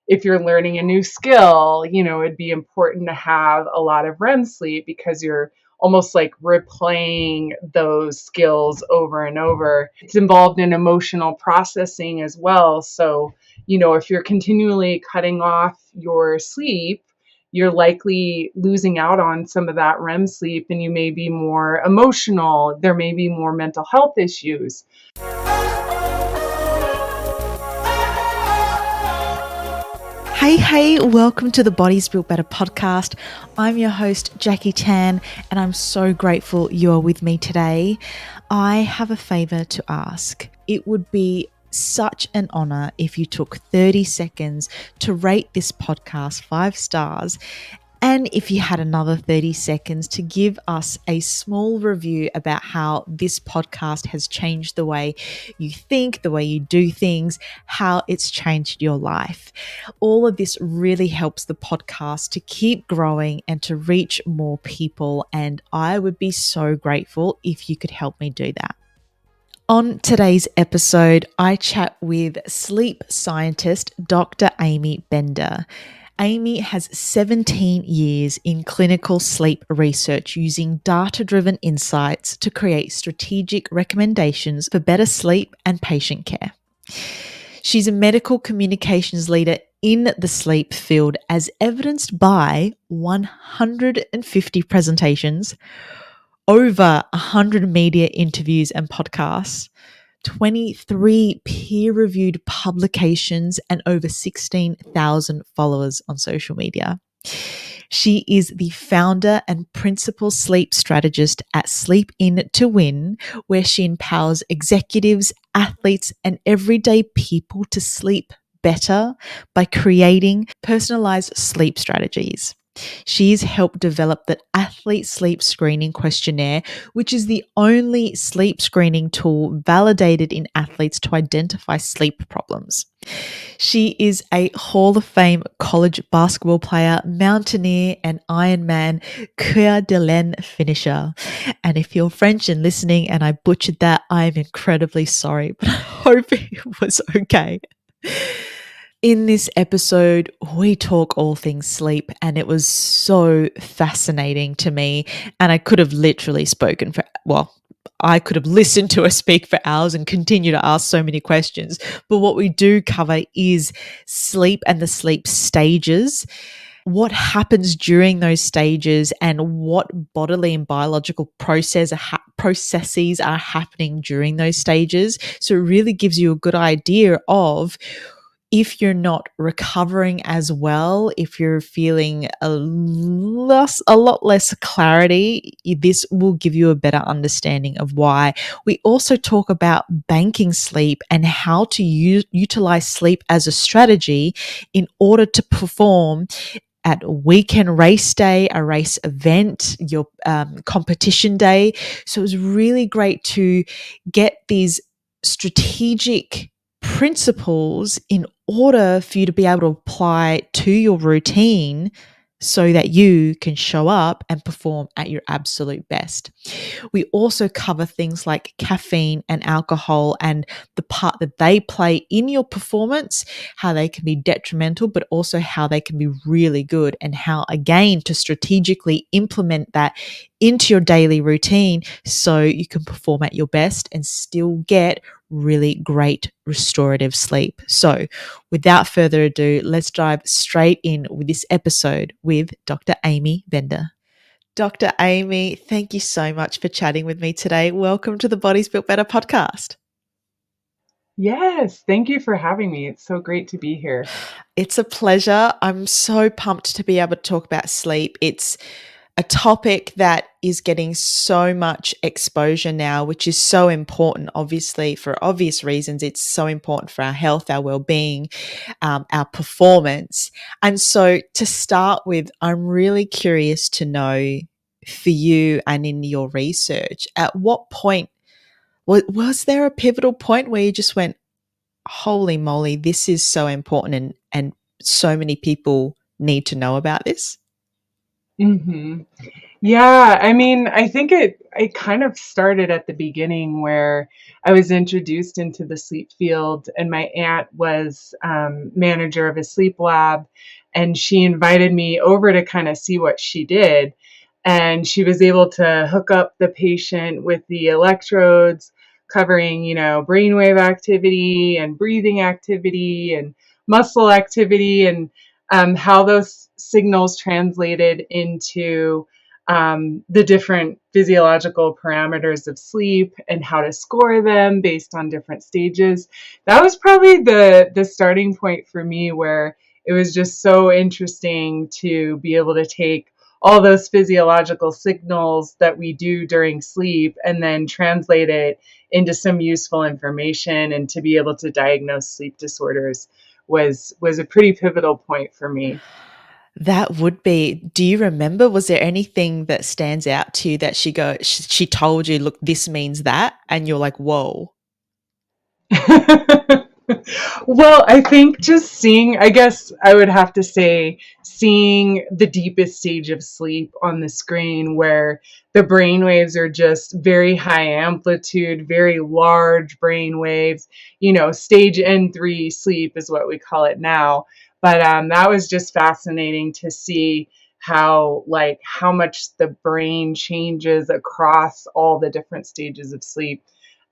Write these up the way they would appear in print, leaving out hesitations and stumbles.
if you're learning a new skill, it'd be important to have a lot of REM sleep because you're almost like replaying those skills over and over. It's involved in emotional processing as well. So, if you're continually cutting off your sleep, you're likely losing out on some of that REM sleep, and you may be more emotional. There may be more mental health issues. Hey, welcome to the Bodies Built Better podcast. I'm your host, Jackie Tan, and I'm so grateful you are with me today. I have a favor to ask. It would be such an honor if you took 30 seconds to rate this podcast 5 stars. And if you had another 30 seconds to give us a small review about how this podcast has changed the way you think, the way you do things, how it's changed your life. All of this really helps the podcast to keep growing and to reach more people. And I would be so grateful if you could help me do that. On today's episode, I chat with sleep scientist Dr. Amy Bender. Amy has 17 years in clinical sleep research using data-driven insights to create strategic recommendations for better sleep and patient care. She's a medical communications leader in the sleep field as evidenced by 150 presentations, over 100 media interviews and podcasts, 23 peer-reviewed publications, and over 16,000 followers on social media. She is the founder and principal sleep strategist at Sleep In to Win, where she empowers executives, athletes, and everyday people to sleep better by creating personalized sleep strategies. She's helped develop the Athlete Sleep Screening Questionnaire, which is the only sleep screening tool validated in athletes to identify sleep problems. She is a Hall of Fame college basketball player, mountaineer, and Ironman Coeur d'Alene finisher. And if you're French and listening and I butchered that, I am incredibly sorry, but I hope it was okay. In this episode, we talk all things sleep, and it was so fascinating to me. And I could have literally I could have listened to her speak for hours and continue to ask so many questions. But what we do cover is sleep and the sleep stages, what happens during those stages, and what bodily and biological processes are happening during those stages. So it really gives you a good idea of if you're not recovering as well, if you're feeling a lot less clarity, this will give you a better understanding of why. We also talk about banking sleep and how to utilize sleep as a strategy in order to perform at weekend race day, a race event, your competition day. So it was really great to get these strategic principles in order for you to be able to apply to your routine so that you can show up and perform at your absolute best. We also cover things like caffeine and alcohol and the part that they play in your performance, how they can be detrimental, but also how they can be really good, and how, again, to strategically implement that into your daily routine so you can perform at your best and still get really great restorative sleep. So without further ado, let's dive straight in with this episode with Dr. Amy Bender. Dr. Amy, thank you so much for chatting with me today. Welcome to the Bodies Built Better podcast. Yes, thank you for having me. It's so great to be here. It's a pleasure. I'm so pumped to be able to talk about sleep. It's a topic that is getting so much exposure now, which is so important, obviously, for obvious reasons. It's so important for our health, our well-being, our performance. And so to start with, I'm really curious to know, for you and in your research, at what point, was there a pivotal point where you just went, holy moly, this is so important and so many people need to know about this? Mm-hmm. Yeah, I mean, I think it kind of started at the beginning where I was introduced into the sleep field, and my aunt was manager of a sleep lab, and she invited me over to kind of see what she did. And she was able to hook up the patient with the electrodes covering, brainwave activity and breathing activity and muscle activity, and how those signals translated into the different physiological parameters of sleep and how to score them based on different stages. That was probably the starting point for me, where it was just so interesting to be able to take all those physiological signals that we do during sleep and then translate it into some useful information, and to be able to diagnose sleep disorders was a pretty pivotal point for me. That would be. Do you remember, was there anything that stands out to you that she told you, look, this means that, and you're like, whoa. Well, I think just seeing, I guess I would have to say, seeing the deepest stage of sleep on the screen, where the brain waves are just very high amplitude, very large brain waves, stage N3 sleep is what we call it now. But that was just fascinating to see how much the brain changes across all the different stages of sleep.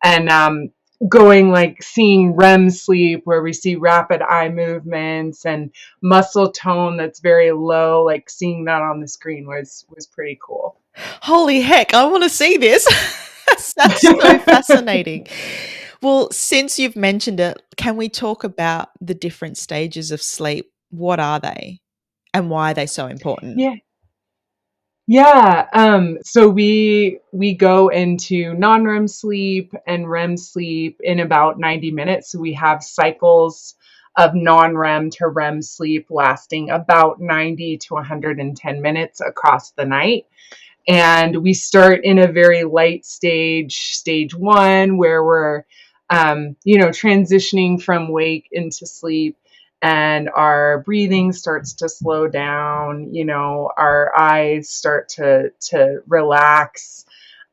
And going like seeing REM sleep, where we see rapid eye movements and muscle tone that's very low, like seeing that on the screen was pretty cool. Holy heck, I want to see this. That's so fascinating. Well, since you've mentioned it, can we talk about the different stages of sleep? What are they and why are they so important? Yeah. Yeah, so we go into non-REM sleep and REM sleep in about 90 minutes. So we have cycles of non-REM to REM sleep lasting about 90 to 110 minutes across the night. And we start in a very light stage one, where we're transitioning from wake into sleep, and our breathing starts to slow down, our eyes start to relax.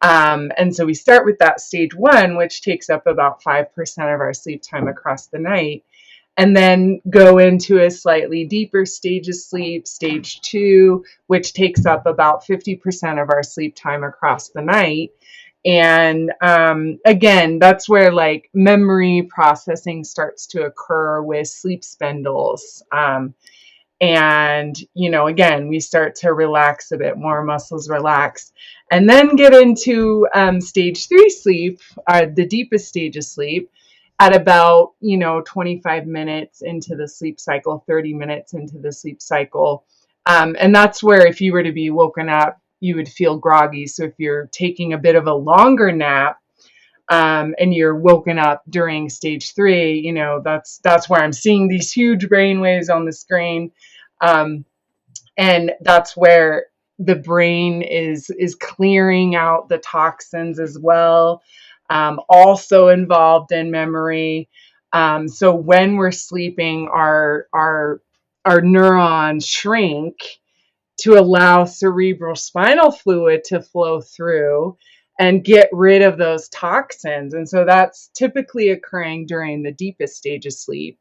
And so we start with that stage one, which takes up about 5% of our sleep time across the night, and then go into a slightly deeper stage of sleep, stage two, which takes up about 50% of our sleep time across the night. And again, that's where like memory processing starts to occur with sleep spindles. And again, we start to relax a bit more, muscles relax, and then get into stage three sleep, the deepest stage of sleep, at about 25 minutes into the sleep cycle, 30 minutes into the sleep cycle. And that's where, if you were to be woken up, you would feel groggy. So if you're taking a bit of a longer nap, and you're woken up during stage three, that's where I'm seeing these huge brain waves on the screen. um, and that's where the brain is clearing out the toxins as well, also involved in memory. So when we're sleeping, our neurons shrink to allow cerebral spinal fluid to flow through and get rid of those toxins. And so that's typically occurring during the deepest stage of sleep.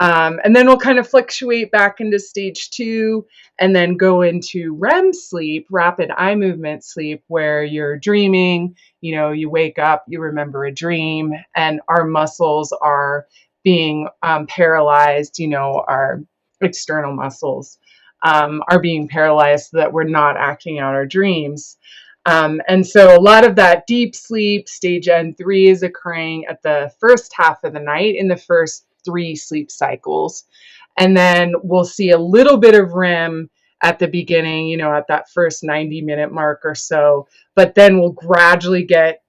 And then we'll kind of fluctuate back into stage two, and then go into REM sleep, rapid eye movement sleep, where you're dreaming, you wake up, you remember a dream, and our muscles are being paralyzed, our external muscles are being paralyzed so that we're not acting out our dreams. And so a lot of that deep sleep, stage N3, is occurring at the first half of the night in the first three sleep cycles. And then we'll see a little bit of REM at the beginning, at that first 90-minute mark or so. But then we'll gradually get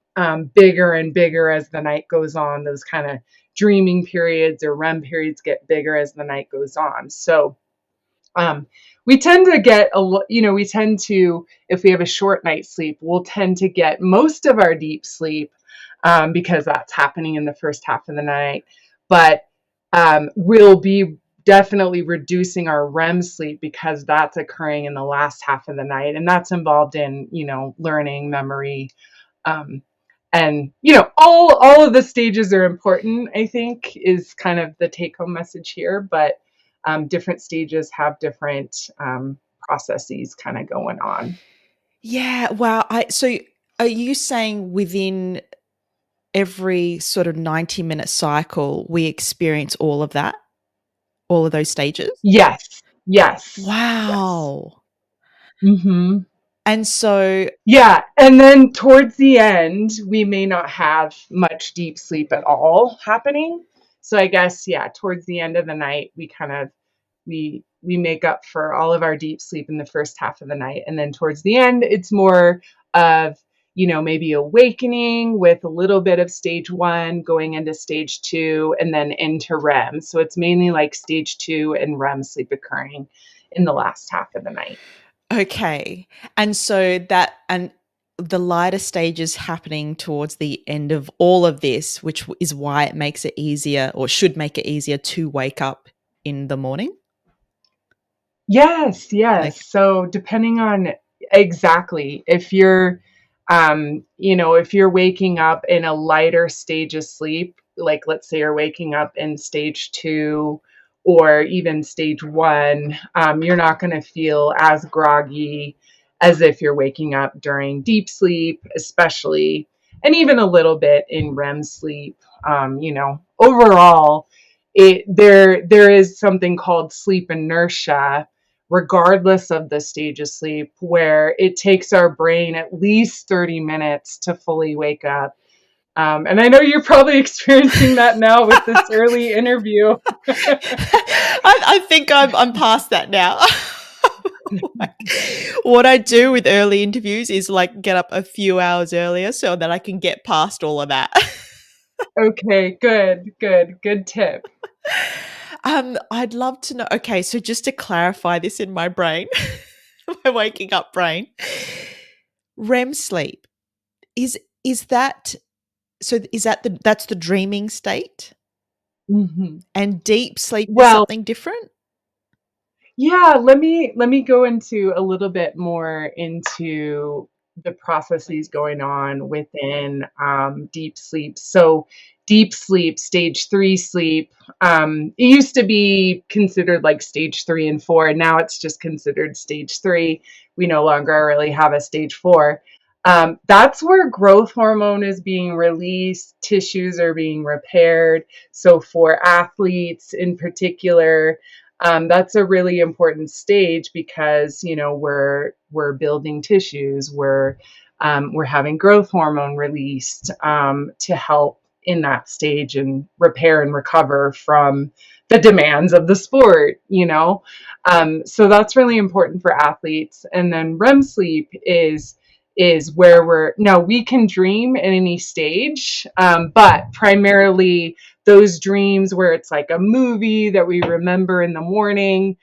bigger and bigger as the night goes on. Those kind of dreaming periods or REM periods get bigger as the night goes on. So um, we tend to get we tend to, if we have a short night's sleep, we'll tend to get most of our deep sleep, because that's happening in the first half of the night. But we'll be definitely reducing our REM sleep because that's occurring in the last half of the night. And that's involved in, learning, memory, um, and all of the stages are important, I think, is kind of the take home message here. But different stages have different processes kind of going on. Yeah. Wow. So are you saying within every sort of 90-minute cycle, we experience all of that, all of those stages? Yes, yes, yes. Wow. Hmm. And so, Yeah, and then towards the end, we may not have much deep sleep at all happening. So I guess, yeah, towards the end of the night, we make up for all of our deep sleep in the first half of the night, and then towards the end, it's more of maybe awakening with a little bit of stage 1 going into stage 2 and then into REM. So it's mainly like stage 2 and REM sleep occurring in the last half of the night. okay. And so that, and the lighter stages happening towards the end of all of this, which is why it makes it easier, or should make it easier, to wake up in the morning. Yes, Like, yes. So depending on exactly if you're waking up in a lighter stage of sleep, like let's say you're waking up in stage 2 or even stage 1, you're not going to feel as groggy as if you're waking up during deep sleep, especially, and even a little bit in REM sleep. Overall, there is something called sleep inertia regardless of the stage of sleep, where it takes our brain at least 30 minutes to fully wake up. And I know you're probably experiencing that now with this early interview. I think I'm past that now. Like, what I do with early interviews is like get up a few hours earlier so that I can get past all of that. Okay, good tip. I'd love to know. Okay, so just to clarify this in my brain, my waking up brain, REM sleep is that, so is that that's the dreaming state, Hmm. and deep sleep is Well, something different? yeah, let me go into a little bit more into the processes going on within deep sleep. So, deep sleep, stage 3 sleep, it used to be considered like stage 3 and 4, and now it's just considered stage 3. We no longer really have a stage 4. That's where growth hormone is being released, tissues are being repaired. So, for athletes in particular, that's a really important stage because we're building tissues, we're having growth hormone released to help in that stage and repair and recover from the demands of the sport. So that's really important for athletes. And then REM sleep is where we can dream at any stage, but primarily those dreams where it's like a movie that we remember in the morning,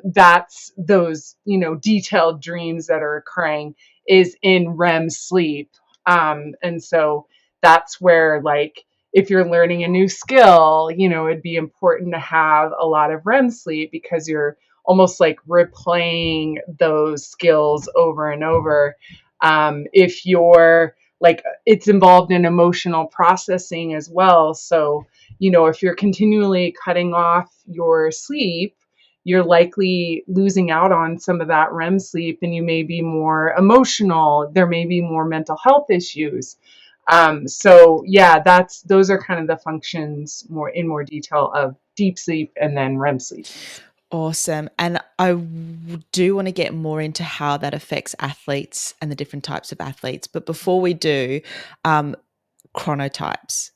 that's those detailed dreams that are occurring is in REM sleep. And so that's where, like, if you're learning a new skill, it'd be important to have a lot of REM sleep because you're almost like replaying those skills over and over. If you're like, it's involved in emotional processing as well. So, if you're continually cutting off your sleep, you're likely losing out on some of that REM sleep and you may be more emotional. There may be more mental health issues. So yeah, those are kind of the functions more detail of deep sleep and then REM sleep. Awesome. And I do want to get more into how that affects athletes and the different types of athletes. But before we do, um, chronotypes.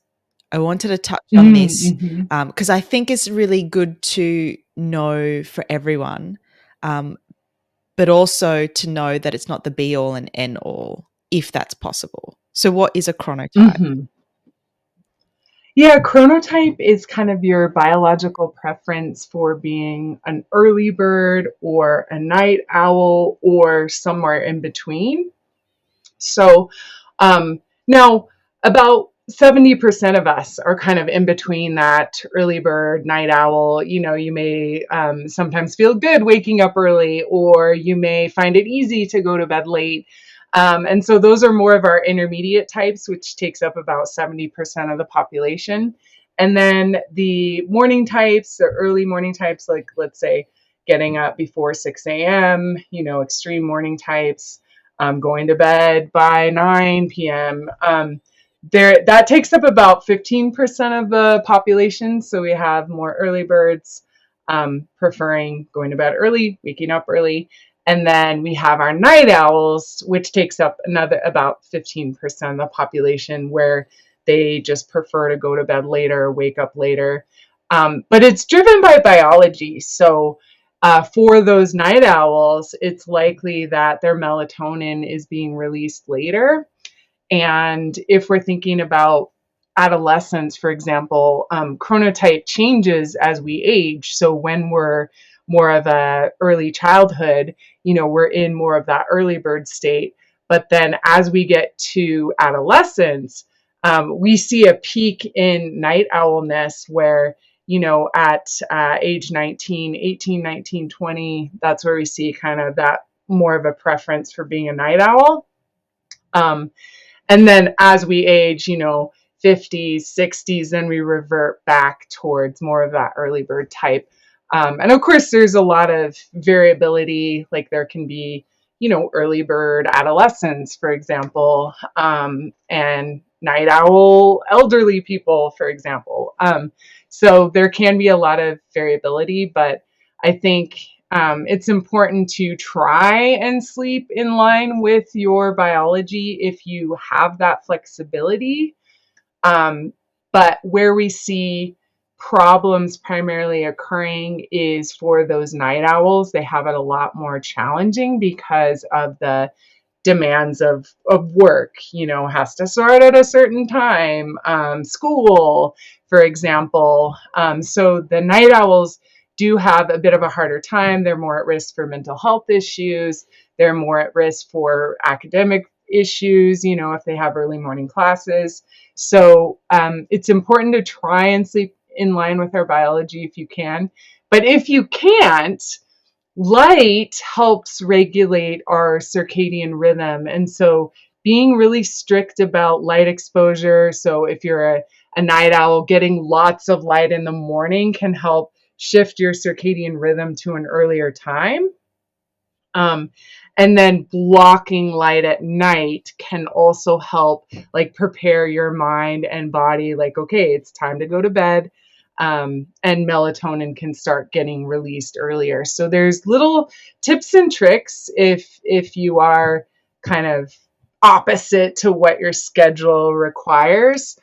I wanted to touch on this Mm-hmm. because I think it's really good to know for everyone, um, but also to know that it's not the be all and end all, if that's possible. So, what is a chronotype? Mm-hmm. Yeah, chronotype is kind of your biological preference for being an early bird or a night owl or somewhere in between. So, now about 70% of us are kind of in between that early bird, night owl. You may sometimes feel good waking up early, or you may find it easy to go to bed late. And so those are more of our intermediate types, which takes up about 70% of the population. And then the morning types, the early morning types, like let's say getting up before 6 a.m., extreme morning types, going to bed by 9 p.m. That takes up about 15% of the population. So we have more early birds preferring going to bed early, waking up early. And then we have our night owls, which takes up another about 15% of the population, where they just prefer to go to bed later, wake up later. But it's driven by biology. So for those night owls, it's likely that their melatonin is being released later. And if we're thinking about adolescence, for example, chronotype changes as we age. So when we're more of a early childhood, we're in more of that early bird state. But then as we get to adolescence, we see a peak in night owlness where, at age 19, 18, 19, 20, that's where we see kind of that more of a preference for being a night owl. And then as we age, 50s, 60s, then we revert back towards more of that early bird type. And of course, there's a lot of variability. Like there can be, early bird adolescents, for example, and night owl elderly people, for example. So there can be a lot of variability, but I think it's important to try and sleep in line with your biology if you have that flexibility. But where we see problems primarily occurring is for those night owls. They have it a lot more challenging because of the demands of work, has to start at a certain time, school, for example. So the night owls do have a bit of a harder time. They're more at risk for mental health issues. They're more at risk for academic issues, if they have early morning classes. So it's important to try and sleep in line with our biology if you can. But if you can't, light helps regulate our circadian rhythm. And so being really strict about light exposure. So if you're a night owl, getting lots of light in the morning can help shift your circadian rhythm to an earlier time. And then blocking light at night can also help like prepare your mind and body, like, okay, it's time to go to bed. And melatonin can start getting released earlier. So there's little tips and tricks if you are kind of opposite to what your schedule requires.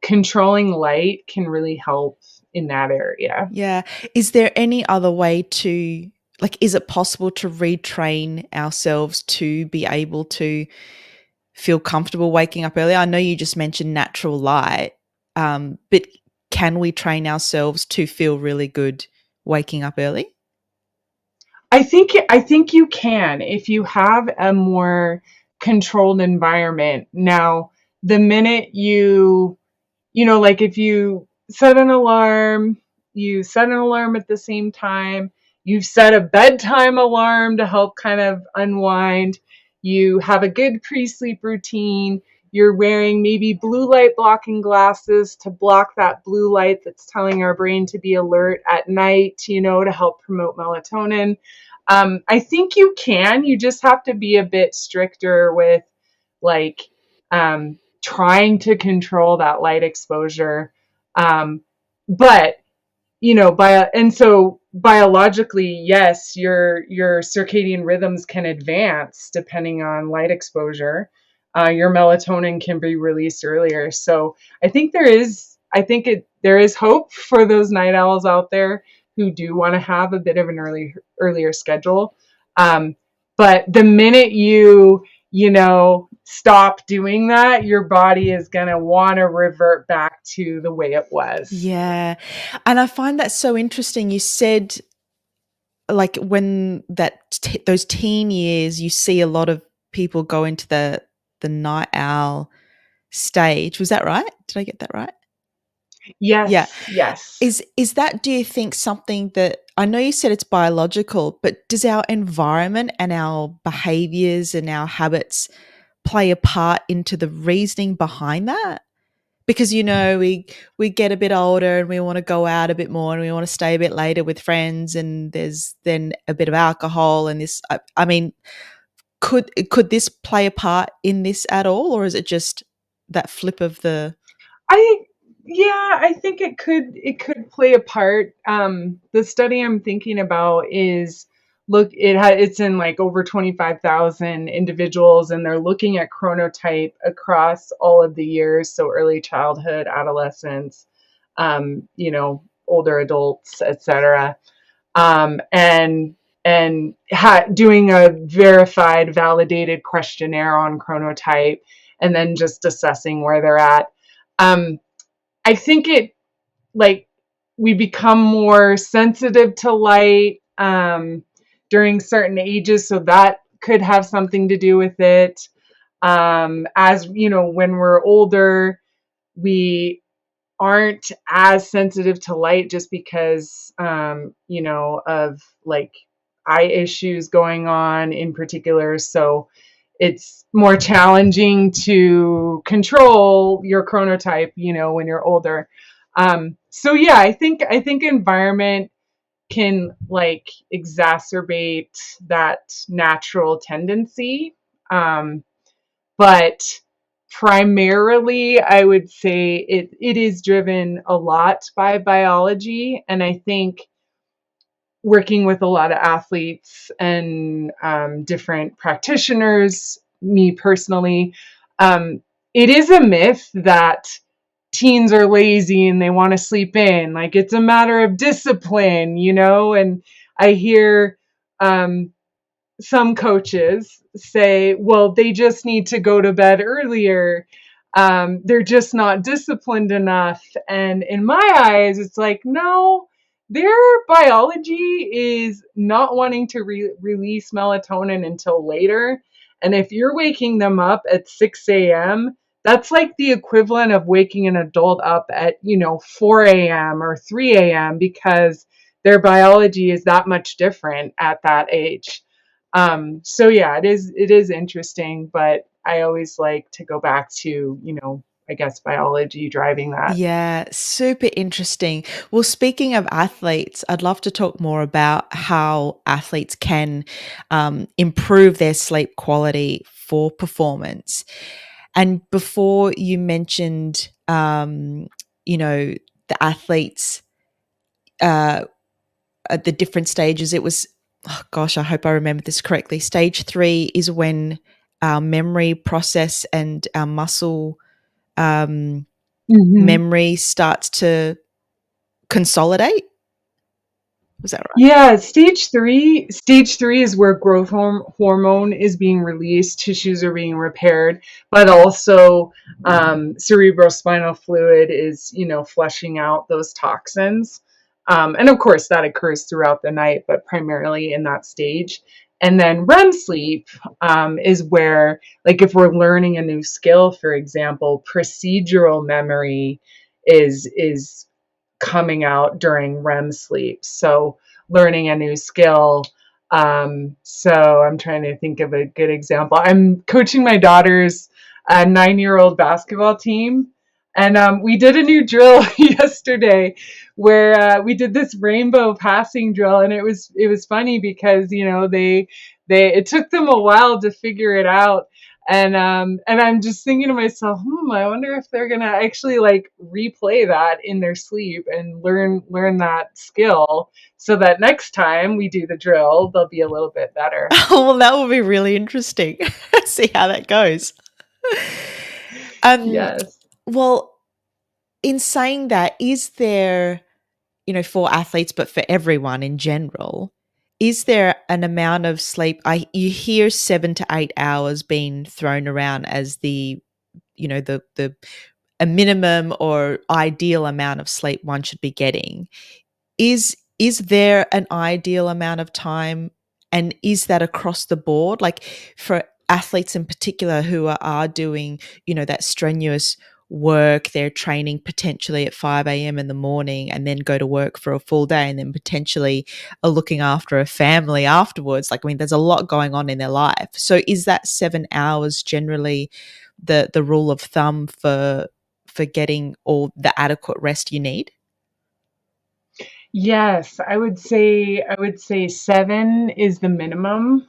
Controlling light can really help in that area. Yeah. Is there any other way to, like, is it possible to retrain ourselves to be able to feel comfortable waking up early? I know you just mentioned natural light, but can we train ourselves to feel really good waking up early? I think you can if you have a more controlled environment. Now, the minute like if you set an alarm, you set an alarm at the same time, you set a bedtime alarm to help kind of unwind, you have a good pre-sleep routine, you're wearing maybe blue light blocking glasses to block that blue light that's telling our brain to be alert at night, to help promote melatonin. I think you just have to be a bit stricter with like trying to control that light exposure. But so biologically, yes, your circadian rhythms can advance depending on light exposure. Your melatonin can be released earlier. So there is hope for those night owls out there who do want to have a bit of an earlier schedule. But the minute stop doing that, your body is going to want to revert back to the way it was. Yeah. And I find that so interesting. You said, like, when those teen years, you see a lot of people go into the night owl stage. Was that right? Did I get that right? Yeah. Yes, yes. Is that, do you think, something that, I know you said it's biological, but does our environment and our behaviors and our habits play a part into the reasoning behind that? Because, we get a bit older and we want to go out a bit more and we want to stay a bit later with friends, and there's then a bit of alcohol and this. I mean, could this play a part in this at all, or is it just that flip of the? I Yeah, I think it could play a part. The study I'm thinking about is it's in like over 25,000 individuals, and they're looking at chronotype across all of the years, so early childhood, adolescence, older adults, etc. And doing a verified, validated questionnaire on chronotype, and then just assessing where they're at. Um, I think like we become more sensitive to light during certain ages, so that could have something to do with it. As when we're older, we aren't as sensitive to light just because of like eye issues going on in particular. So it's more challenging to control your chronotype, when you're older. So yeah, I think environment can like exacerbate that natural tendency. But primarily, I would say it is driven a lot by biology. And I think working with a lot of athletes and different practitioners, me personally, it is a myth that teens are lazy and they want to sleep in. Like it's a matter of discipline, and I hear some coaches say, well, they just need to go to bed earlier. They're just not disciplined enough. And in my eyes, it's like, no, their biology is not wanting to release melatonin until later. And if you're waking them up at 6 a.m., that's like the equivalent of waking an adult up at, 4 a.m. or 3 a.m. because their biology is that much different at that age. So yeah, it is interesting, but I always like to go back to, I guess biology driving that. Yeah, super interesting. Well, speaking of athletes, I'd love to talk more about how athletes can improve their sleep quality for performance. And before you mentioned, the athletes uh, at the different stages, it was, oh gosh, I hope I remember this correctly. Stage 3 is when our memory process and our muscle um, Hmm. memory starts to consolidate. Was that right? Yeah, stage three is where growth hormone is being released, tissues are being repaired, but also cerebrospinal fluid is, flushing out those toxins. And of course, that occurs throughout the night, but primarily in that stage. And then REM sleep is where, like, if we're learning a new skill, for example, procedural memory is coming out during REM sleep. So learning a new skill. So I'm trying to think of a good example. I'm coaching my daughter's 9-year-old basketball team. And we did a new drill yesterday where we did this rainbow passing drill, and it was funny because they it took them a while to figure it out, and I'm just thinking to myself, I wonder if they're gonna actually like replay that in their sleep and learn that skill, so that next time we do the drill, they'll be a little bit better. Well, that will be really interesting. See how that goes. Um, Yes. well, in saying that, is there, for athletes, but for everyone in general, is there an amount of sleep? You hear 7 to 8 hours being thrown around as the a minimum or ideal amount of sleep one should be getting. Is there an ideal amount of time, and is that across the board? Like, for athletes in particular who are doing, that strenuous work, they're training potentially at 5 a.m. in the morning and then go to work for a full day and then potentially are looking after a family afterwards. Like, I mean, there's a lot going on in their life. So is that 7 hours generally the rule of thumb for getting all the adequate rest you need? Yes, I would say 7 is the minimum.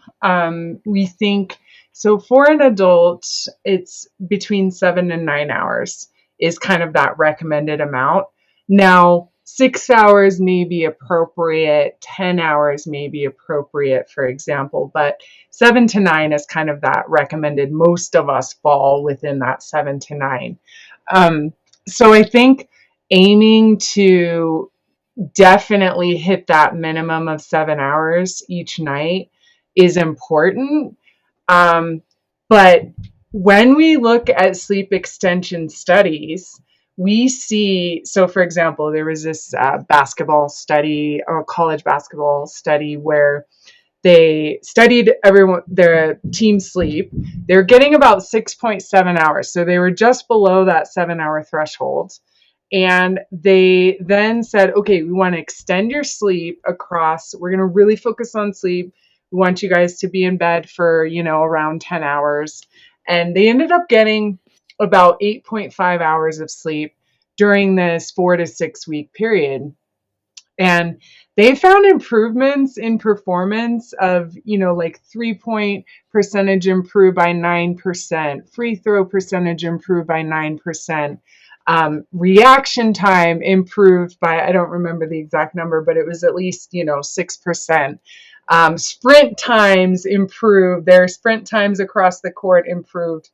We think so for an adult, it's between 7 and 9 hours is kind of that recommended amount. Now, 6 hours may be appropriate, 10 hours may be appropriate, for example, but 7 to 9 is kind of that recommended. Most of us fall within that 7 to 9. Um, so I think aiming to definitely hit that minimum of 7 hours each night is important. Um, but when we look at sleep extension studies, we see, so for example, there was this basketball study, or college basketball study, where they studied everyone, their team sleep. They're getting about 6.7 hours. So they were just below that 7 hour threshold. And they then said, okay, we want to extend your sleep across. We're going to really focus on sleep. We want you guys to be in bed for, around 10 hours. And they ended up getting about 8.5 hours of sleep during this 4 to 6 week period. And they found improvements in performance of, like 3 point percentage improved by 9%, free throw percentage improved by 9%, reaction time improved by, I don't remember the exact number, but it was at least, 6%. Sprint times improved, their sprint times across the court improved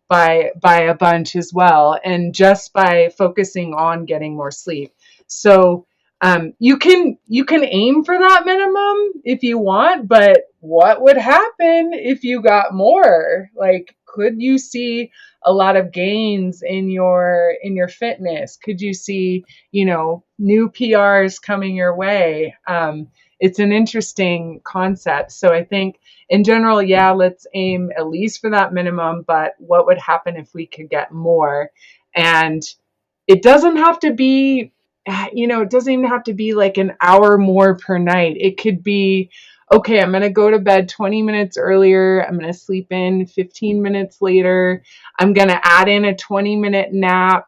by a bunch as well, and just by focusing on getting more sleep. So you can aim for that minimum if you want, but what would happen if you got more? Like, could you see a lot of gains in your fitness? Could you see, new PRs coming your way? It's an interesting concept. So I think in general, yeah, let's aim at least for that minimum, but what would happen if we could get more? And it doesn't have to be, it doesn't even have to be like an hour more per night. It could be, okay, I'm going to go to bed 20 minutes earlier. I'm going to sleep in 15 minutes later. I'm going to add in a 20-minute nap,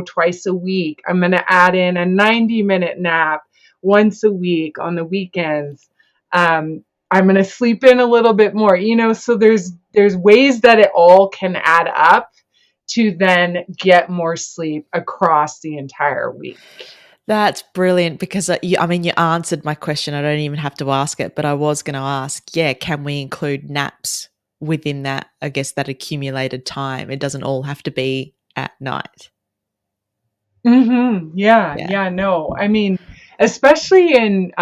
twice a week. I'm going to add in a 90-minute nap once a week on the weekends. I'm going to sleep in a little bit more, so there's ways that it all can add up to then get more sleep across the entire week. That's brilliant, because you answered my question. I don't even have to ask it, but I was going to ask, can we include naps within that, I guess, that accumulated time? It doesn't all have to be at night. Mm-hmm. Yeah, no. I mean, especially in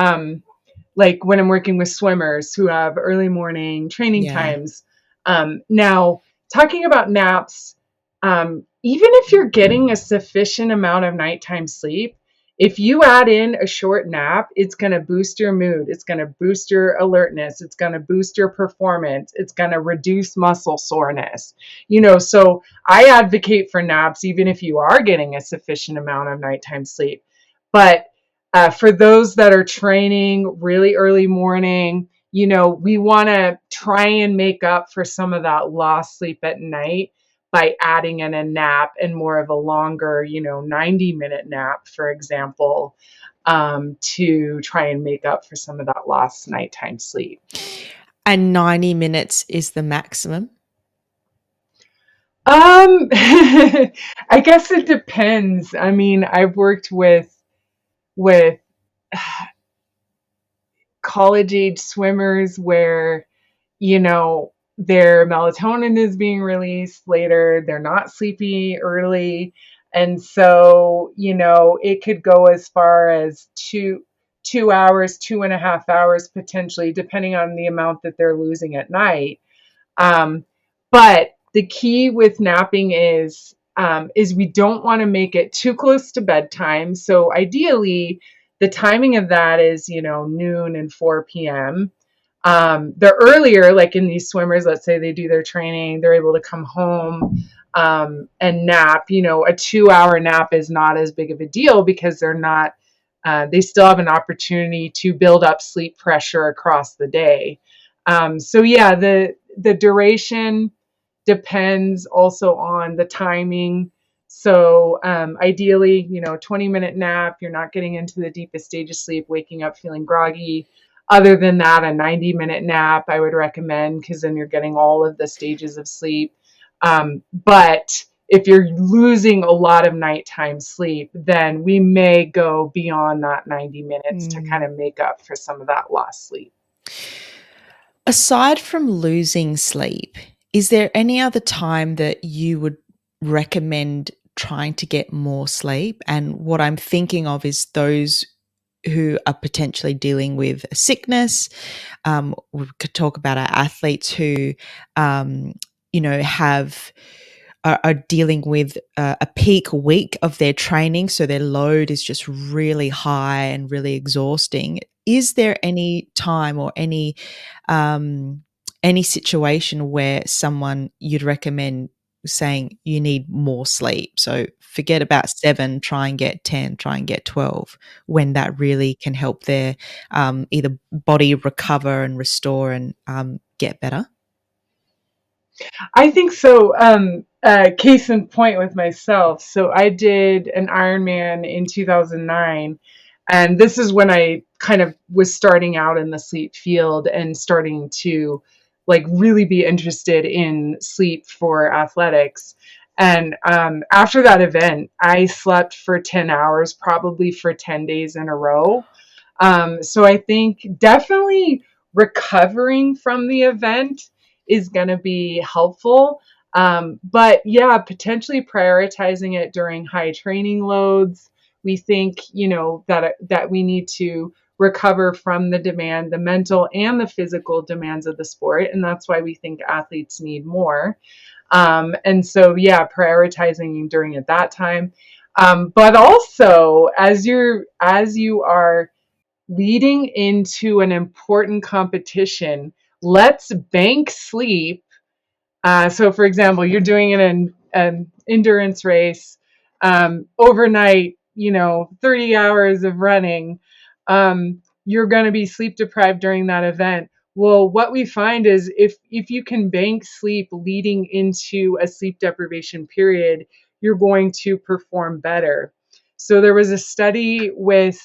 like when I'm working with swimmers who have early morning training Yeah. times. Now, talking about naps, even if you're getting a sufficient amount of nighttime sleep, if you add in a short nap, it's going to boost your mood. It's going to boost your alertness. It's going to boost your performance. It's going to reduce muscle soreness. So I advocate for naps, even if you are getting a sufficient amount of nighttime sleep. But for those that are training really early morning, we want to try and make up for some of that lost sleep at night by adding in a nap, and more of a longer, 90-minute nap, for example, to try and make up for some of that lost nighttime sleep. And 90 minutes is the maximum? I guess it depends. I mean, I've worked with college age swimmers where, their melatonin is being released later, they're not sleepy early. And so, it could go as far as 2 hours, 2.5 hours potentially, depending on the amount that they're losing at night. But the key with napping is we don't want to make it too close to bedtime. So ideally, the timing of that is, noon and 4 p.m. The earlier, like in these swimmers, let's say they do their training, they're able to come home and nap. A 2-hour nap is not as big of a deal because they're not, they still have an opportunity to build up sleep pressure across the day. So yeah, the duration depends also on the timing. So ideally, 20-minute nap, you're not getting into the deepest stage of sleep, waking up feeling groggy. Other than that, a 90-minute nap I would recommend, because then you're getting all of the stages of sleep. But if you're losing a lot of nighttime sleep, then we may go beyond that 90 minutes to kind of make up for some of that lost sleep. Aside from losing sleep, is there any other time that you would recommend trying to get more sleep? And what I'm thinking of is those who are potentially dealing with a sickness. We could talk about our athletes who, have are dealing with a peak week of their training, so their load is just really high and really exhausting. Is there any time or any situation where someone you'd recommend saying you need more sleep? So forget about 7, try and get 10, try and get 12, when that really can help their either body recover and restore and get better? I think so. Case in point with myself. So I did an Ironman in 2009, and this is when I kind of was starting out in the sleep field and starting to like really be interested in sleep for athletics. And after that event, I slept for 10 hours, probably for 10 days in a row. So I think definitely recovering from the event is going to be helpful. But yeah, potentially prioritizing it during high training loads. We think, that we need to recover from the demand, the mental and the physical demands of the sport. And that's why we think athletes need more. And so, yeah, prioritizing during at that time. But also as you are leading into an important competition, let's bank sleep. So, for example, you're doing an endurance race overnight, 30 hours of running. You're going to be sleep deprived during that event. Well, what we find is if you can bank sleep leading into a sleep deprivation period, you're going to perform better. So there was a study with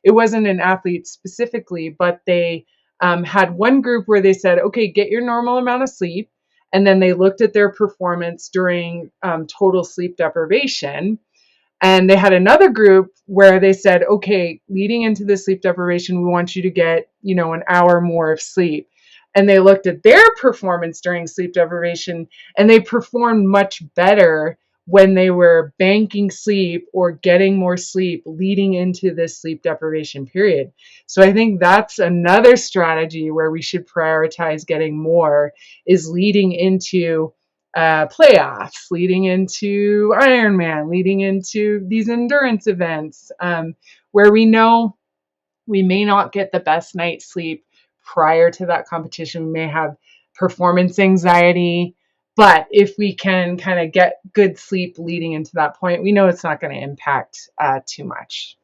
it wasn't an athlete specifically, but they had one group where they said, okay, get your normal amount of sleep. And then they looked at their performance during total sleep deprivation. And they had another group where they said, okay, leading into the sleep deprivation, we want you to get, an hour more of sleep. And they looked at their performance during sleep deprivation, and they performed much better when they were banking sleep or getting more sleep leading into this sleep deprivation period. So I think that's another strategy where we should prioritize getting more, is leading into playoffs, leading into Ironman, leading into these endurance events, where we know we may not get the best night's sleep prior to that competition. We may have performance anxiety, but if we can kind of get good sleep leading into that point, we know it's not going to impact too much.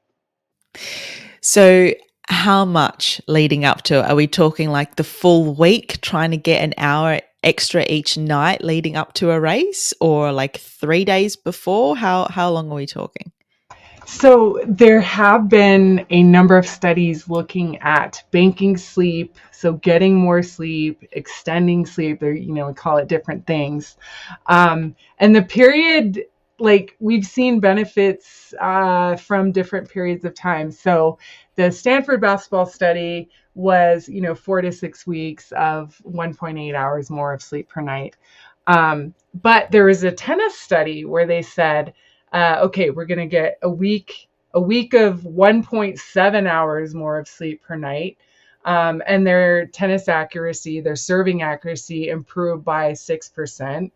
So, how much leading up to it? Are we talking like the full week, trying to get an hour extra each night leading up to a race, or like 3 days before? How long are we talking? So there have been a number of studies looking at banking sleep, so getting more sleep, extending sleep. There, we call it different things. And the period, like we've seen benefits from different periods of time. So the Stanford basketball study was, 4 to 6 weeks of 1.8 hours more of sleep per night. But there was a tennis study where they said, okay, we're going to get a week of 1.7 hours more of sleep per night. And their tennis accuracy, their serving accuracy improved by 6%.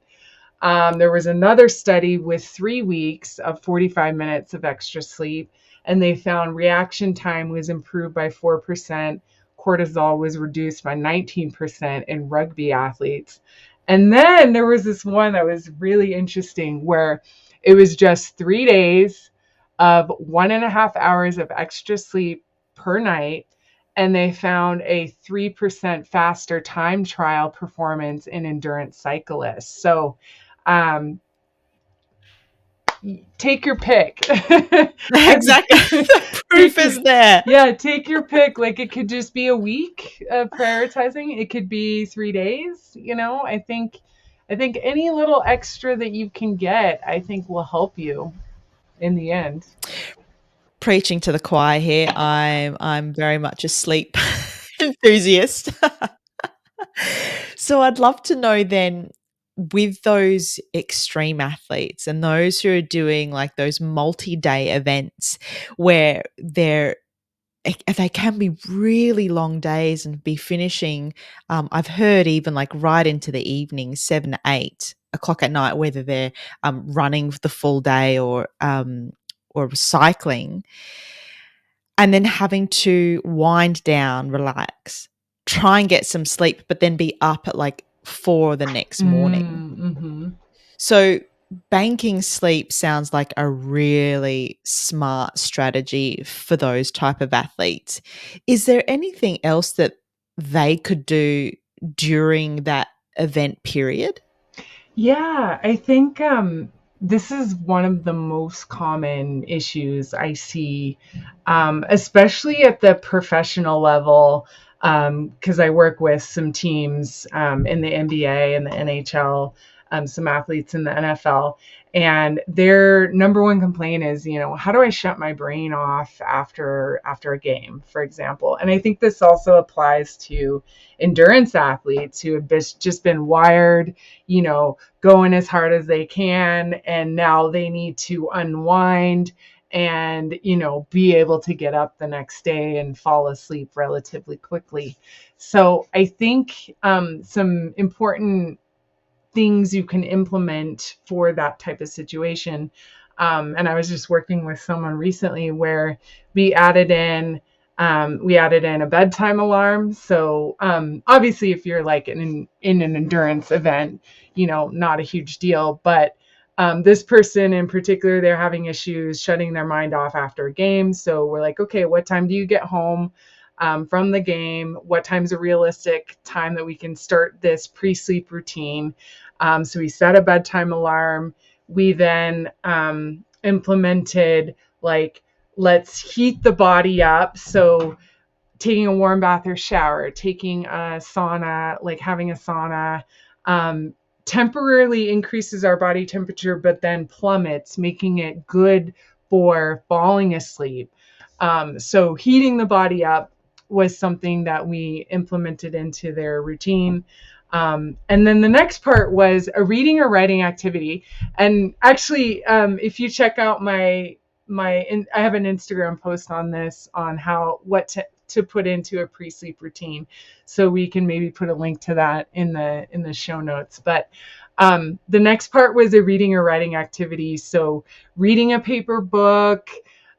There was another study with 3 weeks of 45 minutes of extra sleep, and they found reaction time was improved by 4%. cortisol was reduced by 19% in rugby athletes. And then there was this one that was really interesting where it was just 3 days of 1.5 hours of extra sleep per night. And they found a 3% faster time trial performance in endurance cyclists. So, um, take your pick. Exactly. The proof is there. Yeah, take your pick. Like, it could just be a week of prioritizing. It could be 3 days. I think any little extra that you can get, I think will help you in the end. Preaching to the choir here. I'm very much a sleep enthusiast. So I'd love to know then, with those extreme athletes and those who are doing like those multi-day events where they can be really long days and be finishing, I've heard even like right into the evening, 7, 8 o'clock at night, whether they're running the full day or cycling, and then having to wind down, relax, try and get some sleep, but then be up at like 4 the next morning. Mm-hmm. So banking sleep sounds like a really smart strategy for those type of athletes. Is there anything else that they could do during that event period? Yeah, I think this is one of the most common issues I see, especially at the professional level, because I work with some teams in the NBA and the NHL, some athletes in the NFL, and their number one complaint is, how do I shut my brain off after a game, for example? And I think this also applies to endurance athletes who have just been wired, going as hard as they can, and now they need to unwind and be able to get up the next day and fall asleep relatively quickly. So I think some important things you can implement for that type of situation. And I was just working with someone recently where we added in a bedtime alarm. So obviously, if you're like in an endurance event, not a huge deal. But this person in particular, they're having issues shutting their mind off after a game. So we're like, okay, what time do you get home from the game? What time's a realistic time that we can start this pre-sleep routine? So we set a bedtime alarm. We then implemented, like, let's heat the body up. So taking a warm bath or shower, taking a sauna, like having a sauna, temporarily increases our body temperature, but then plummets, making it good for falling asleep. So heating the body up was something that we implemented into their routine. And then the next part was a reading or writing activity. And actually, if you check out I have an Instagram post on this, on what to put into a pre-sleep routine. So we can maybe put a link to that in the show notes. But the next part was a reading or writing activity. So reading a paper book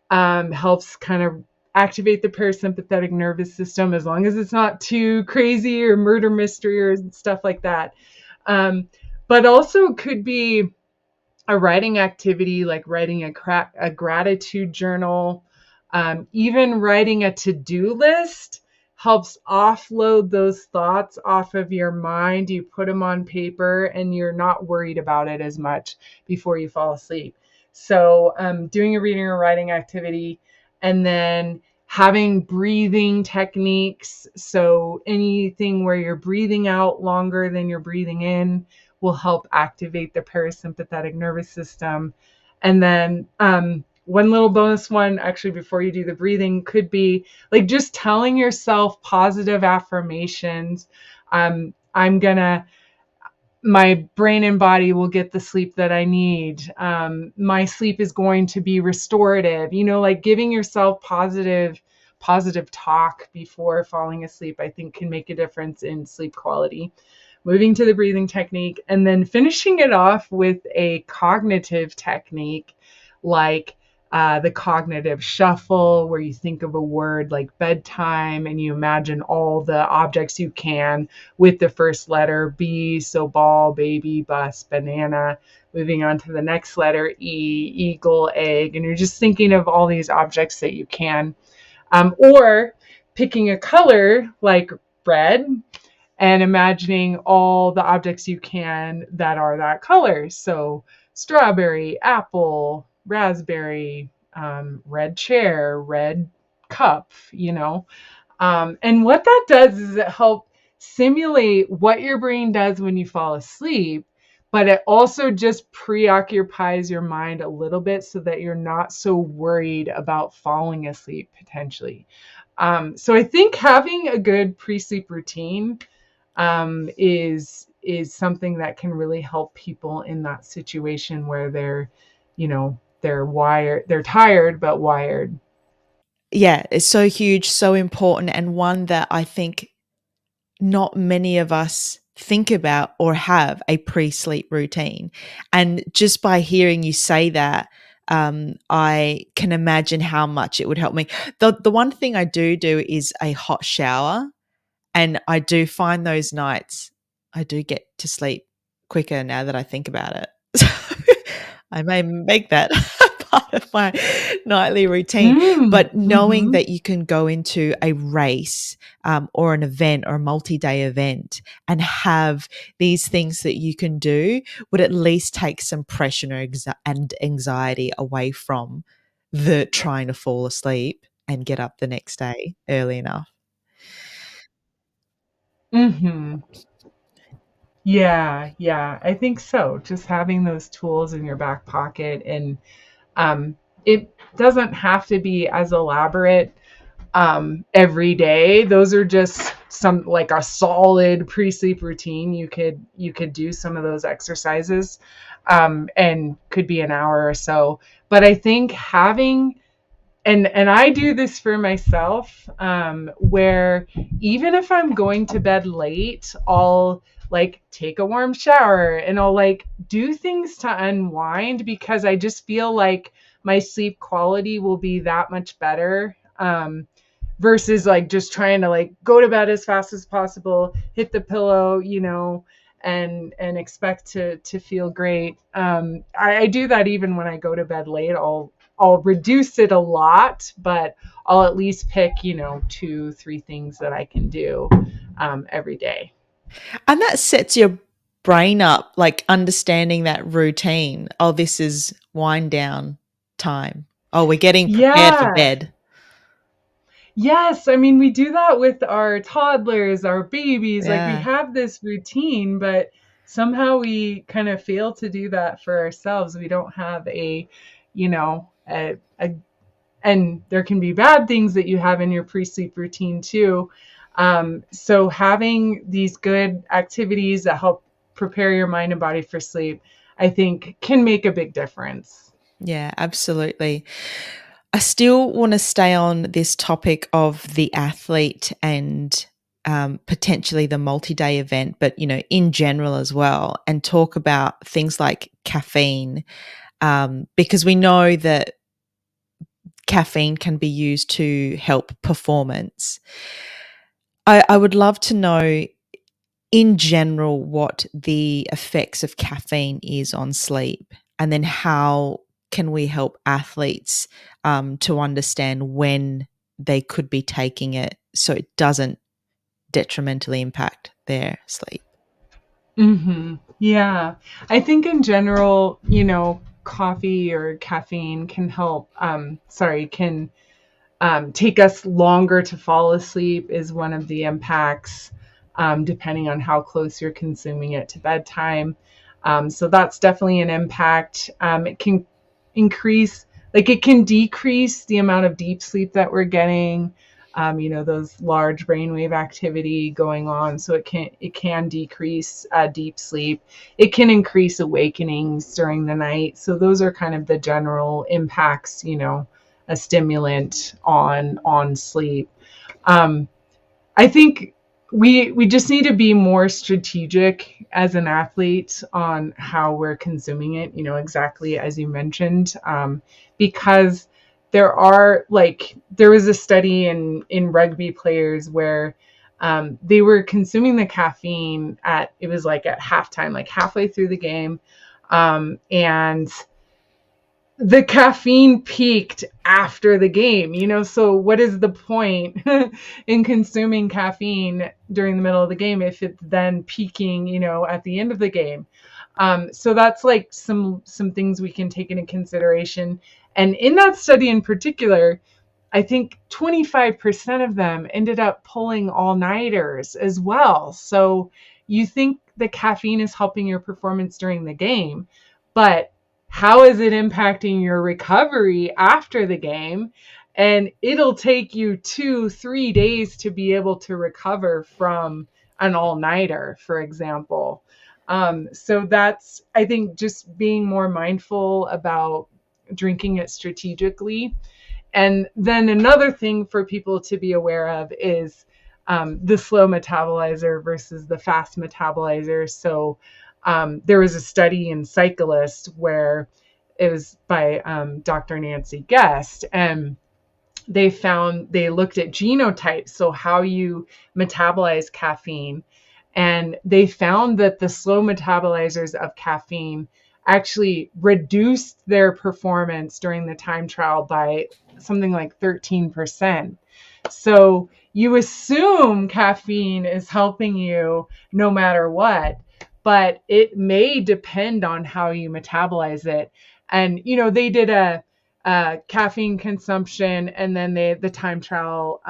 helps kind of activate the parasympathetic nervous system, as long as it's not too crazy or murder mystery or stuff like that. But also could be a writing activity, like writing a gratitude journal. Even writing a to-do list helps offload those thoughts off of your mind. You put them on paper and you're not worried about it as much before you fall asleep. So doing a reading or writing activity, and then having breathing techniques. So anything where you're breathing out longer than you're breathing in will help activate the parasympathetic nervous system. And then one little bonus one, actually, before you do the breathing, could be like just telling yourself positive affirmations. My brain and body will get the sleep that I need. My sleep is going to be restorative. Like giving yourself positive talk before falling asleep, I think can make a difference in sleep quality. Moving to the breathing technique, and then finishing it off with a cognitive technique, like The cognitive shuffle, where you think of a word like bedtime and you imagine all the objects you can with the first letter: B, so ball, baby, bus, banana. Moving on to the next letter: E, eagle, egg. And you're just thinking of all these objects that you can. Or picking a color like red and imagining all the objects you can that are that color. So strawberry, apple, raspberry, red chair, red cup, And what that does is it helps simulate what your brain does when you fall asleep, but it also just preoccupies your mind a little bit so that you're not so worried about falling asleep potentially. So I think having a good pre-sleep routine is something that can really help people in that situation where they're tired but wired. Yeah, it's so huge, so important, and one that I think not many of us think about or have a pre-sleep routine. And just by hearing you say that, I can imagine how much it would help me. The one thing I do is a hot shower, and I do find those nights I do get to sleep quicker now that I think about it. So I may make that part of my nightly routine. But knowing Mm-hmm. that you can go into a race or an event or a multi-day event and have these things that you can do would at least take some pressure and anxiety away from the trying to fall asleep and get up the next day early enough. Mm-hmm. Yeah, I think so. Just having those tools in your back pocket, and um, it doesn't have to be as elaborate every day. Those are just some like a solid pre-sleep routine. You could do some of those exercises, and could be an hour or so. But I think having and I do this for myself, where even if I'm going to bed late, I'll like take a warm shower and I'll like do things to unwind, because I just feel like my sleep quality will be that much better, versus like just trying to like go to bed as fast as possible, hit the pillow, and expect to feel great. I do that even when I go to bed late. I'll reduce it a lot, but I'll at least pick, 2, 3 things that I can do every day. And that sets your brain up, like understanding that routine. Oh, this is wind down time. Oh, we're getting prepared for Yeah. bed. Yes. I mean, we do that with our toddlers, our babies. Like we Yeah. have this routine, but somehow we kind of fail to do that for ourselves. We don't have you know, a and there can be bad things that you have in your pre-sleep routine too. So having these good activities that help prepare your mind and body for sleep, I think can make a big difference. Yeah, absolutely. I still want to stay on this topic of the athlete and potentially the multi-day event, but in general as well, and talk about things like caffeine, because we know that caffeine can be used to help performance. I would love to know, in general, what the effects of caffeine is on sleep, and then how can we help athletes to understand when they could be taking it so it doesn't detrimentally impact their sleep. Yeah. I think in general, coffee or caffeine can help, can take us longer to fall asleep, is one of the impacts, depending on how close you're consuming it to bedtime. So that's definitely an impact. It can it can decrease the amount of deep sleep that we're getting. Those large brainwave activity going on. So it can decrease deep sleep. It can increase awakenings during the night. So those are kind of the general impacts, a stimulant on sleep. I think we just need to be more strategic as an athlete on how we're consuming it, exactly as you mentioned, because there was a study in rugby players where they were consuming the caffeine it was like at halftime, like halfway through the game, and the caffeine peaked after the game, so what is the point in consuming caffeine during the middle of the game if it's then peaking, at the end of the game? So that's like some things we can take into consideration. And in that study in particular, I think 25% of them ended up pulling all-nighters as well. So you think the caffeine is helping your performance during the game, but how is it impacting your recovery after the game? And it'll take you 2-3 days to be able to recover from an all-nighter, for example. So that's, I think, just being more mindful about drinking it strategically. And then another thing for people to be aware of is the slow metabolizer versus the fast metabolizer. So there was a study in Cyclist where it was by Dr. Nancy Guest, and they looked at genotypes, so how you metabolize caffeine, and they found that the slow metabolizers of caffeine actually reduced their performance during the time trial by something like 13%. So you assume caffeine is helping you no matter what, but it may depend on how you metabolize it. And, they did a caffeine consumption, and then the time trial,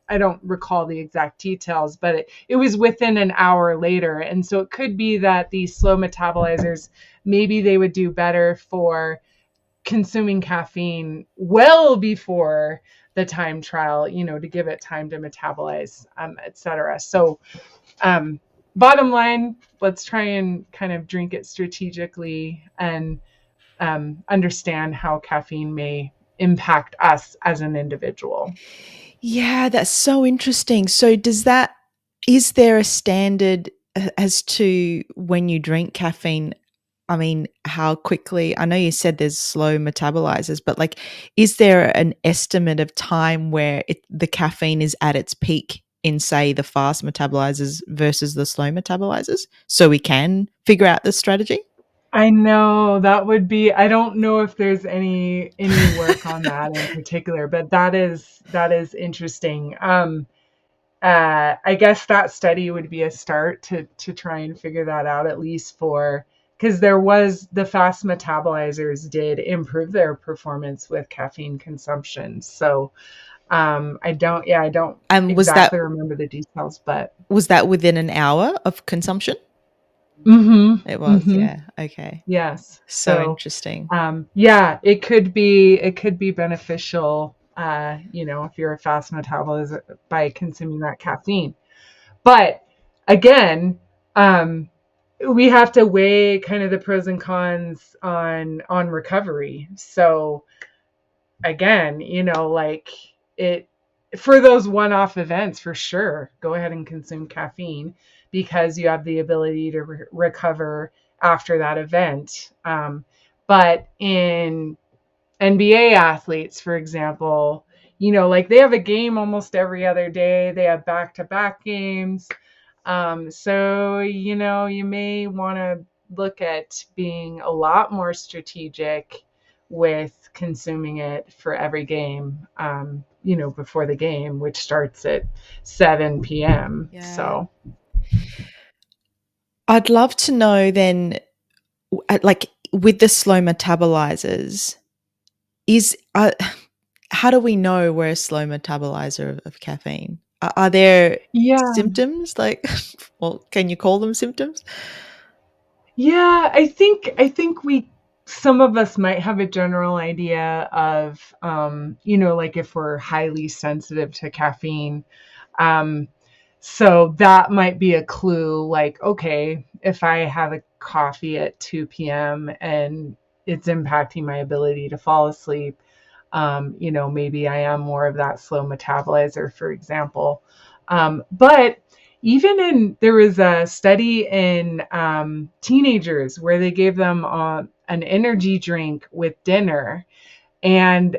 I don't recall the exact details, but it was within an hour later. And so it could be that these slow metabolizers, maybe they would do better for consuming caffeine well before the time trial, to give it time to metabolize, etc. So bottom line, let's try and kind of drink it strategically and understand how caffeine may impact us as an individual. Yeah, that's so interesting. So is there a standard as to when you drink caffeine? I mean, how quickly? I know you said there's slow metabolizers, but like, is there an estimate of time where the caffeine is at its peak in, say, the fast metabolizers versus the slow metabolizers, so we can figure out the strategy? I know that would be, I don't know if there's any work on that in particular, but that is interesting. I guess that study would be a start to try and figure that out, at least because the fast metabolizers did improve their performance with caffeine consumption. So I don't And exactly remember the details, but was that within an hour of consumption? mm-hmm, It was, mm-hmm. yeah. Okay. Yes. So So interesting. yeah, it could be beneficial, if you're a fast metabolist by consuming that caffeine. But again, we have to weigh kind of the pros and cons on recovery. So again, like it for those one-off events, for sure, go ahead and consume caffeine because you have the ability to recover after that event. But in NBA athletes, for example, like they have a game almost every other day. They have back-to-back games. So, you may want to look at being a lot more strategic with consuming it for every game, before the game, which starts at 7 p.m. Yeah. So I'd love to know then, like with the slow metabolizers, how do we know we're a slow metabolizer of caffeine? Are there yeah. symptoms? Like, well, can you call them symptoms? Yeah, I think some of us might have a general idea of, like if we're highly sensitive to caffeine. Um, so that might be a clue, like, okay, if I have a coffee at 2 p.m. and it's impacting my ability to fall asleep, maybe I am more of that slow metabolizer, for example. But there was a study in teenagers where they gave them an energy drink with dinner, and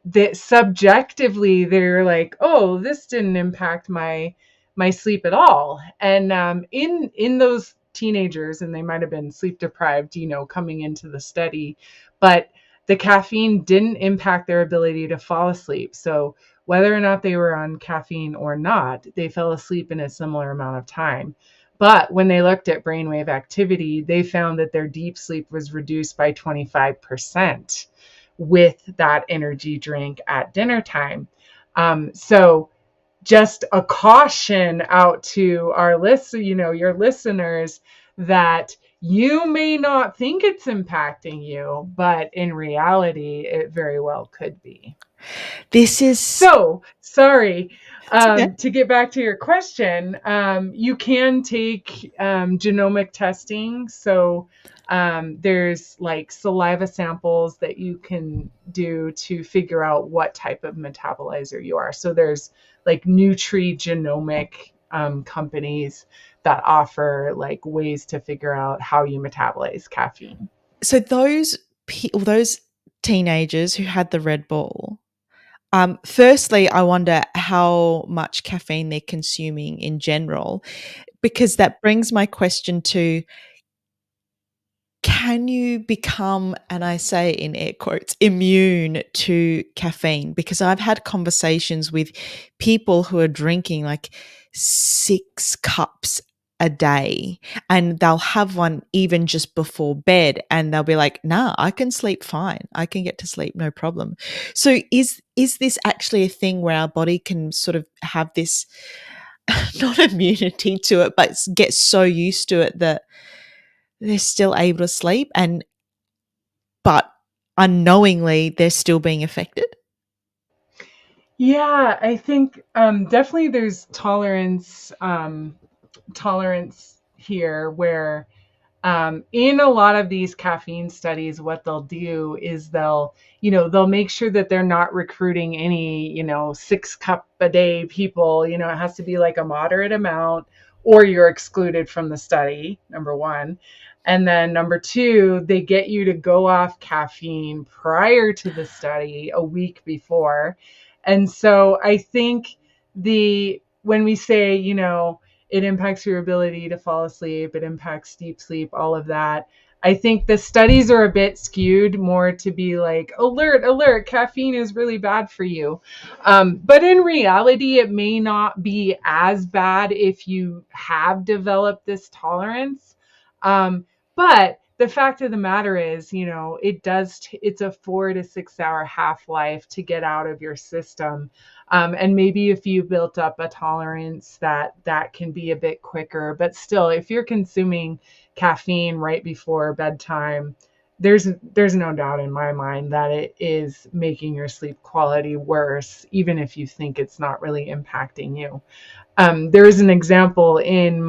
that subjectively they're like, oh, this didn't impact my sleep at all. And in those teenagers, and they might have been sleep deprived, coming into the study, but the caffeine didn't impact their ability to fall asleep. So whether or not they were on caffeine or not, they fell asleep in a similar amount of time. But when they looked at brainwave activity, they found that their deep sleep was reduced by 25% with that energy drink at dinner time. So just a caution out to our your listeners, that you may not think it's impacting you, but in reality, it very well could be. This is So, sorry, okay. to get back to your question, you can take genomic testing. So, there's like saliva samples that you can do to figure out what type of metabolizer you are. So, there's like Nutri-genomic companies that offer like ways to figure out how you metabolize caffeine. So those teenagers who had the Red Bull, firstly, I wonder how much caffeine they're consuming in general, because that brings my question to, can you become, and I say in air quotes, immune to caffeine? Because I've had conversations with people who are drinking like 6 cups a day, and they'll have one even just before bed, and they'll be like, nah, I can sleep fine. I can get to sleep, no problem. So is this actually a thing where our body can sort of have this not immunity to it, but get so used to it that they're still able to sleep, and but unknowingly they're still being affected? Yeah, I think definitely there's tolerance here, where in a lot of these caffeine studies, what they'll do is they'll make sure that they're not recruiting any, 6 cup a day people. It has to be like a moderate amount, or you're excluded from the study, number one. And then number two, they get you to go off caffeine prior to the study, a week before. And so I think when we say, it impacts your ability to fall asleep, it impacts deep sleep, all of that, I think the studies are a bit skewed more to be like, alert, alert, caffeine is really bad for you. But in reality, it may not be as bad if you have developed this tolerance. But the fact of the matter is, it's a 4 to 6 hour half-life to get out of your system. And maybe if you built up a tolerance, that can be a bit quicker. But still, if you're consuming caffeine right before bedtime, there's no doubt in my mind that it is making your sleep quality worse, even if you think it's not really impacting you. There is an example in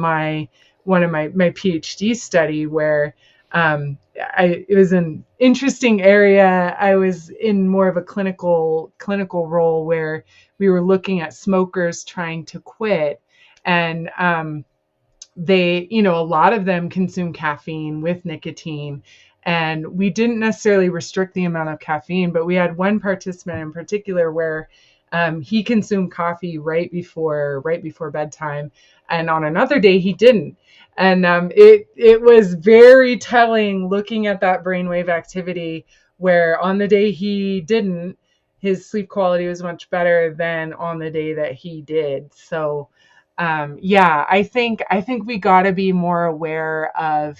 one of my PhD study where it was an interesting area. I was in more of a clinical role where we were looking at smokers trying to quit, and a lot of them consume caffeine with nicotine. And we didn't necessarily restrict the amount of caffeine, but we had one participant in particular where he consumed coffee right before bedtime, and on another day he didn't. And it was very telling looking at that brainwave activity, where on the day he didn't, his sleep quality was much better than on the day that he did. So yeah, I think we got to be more aware of,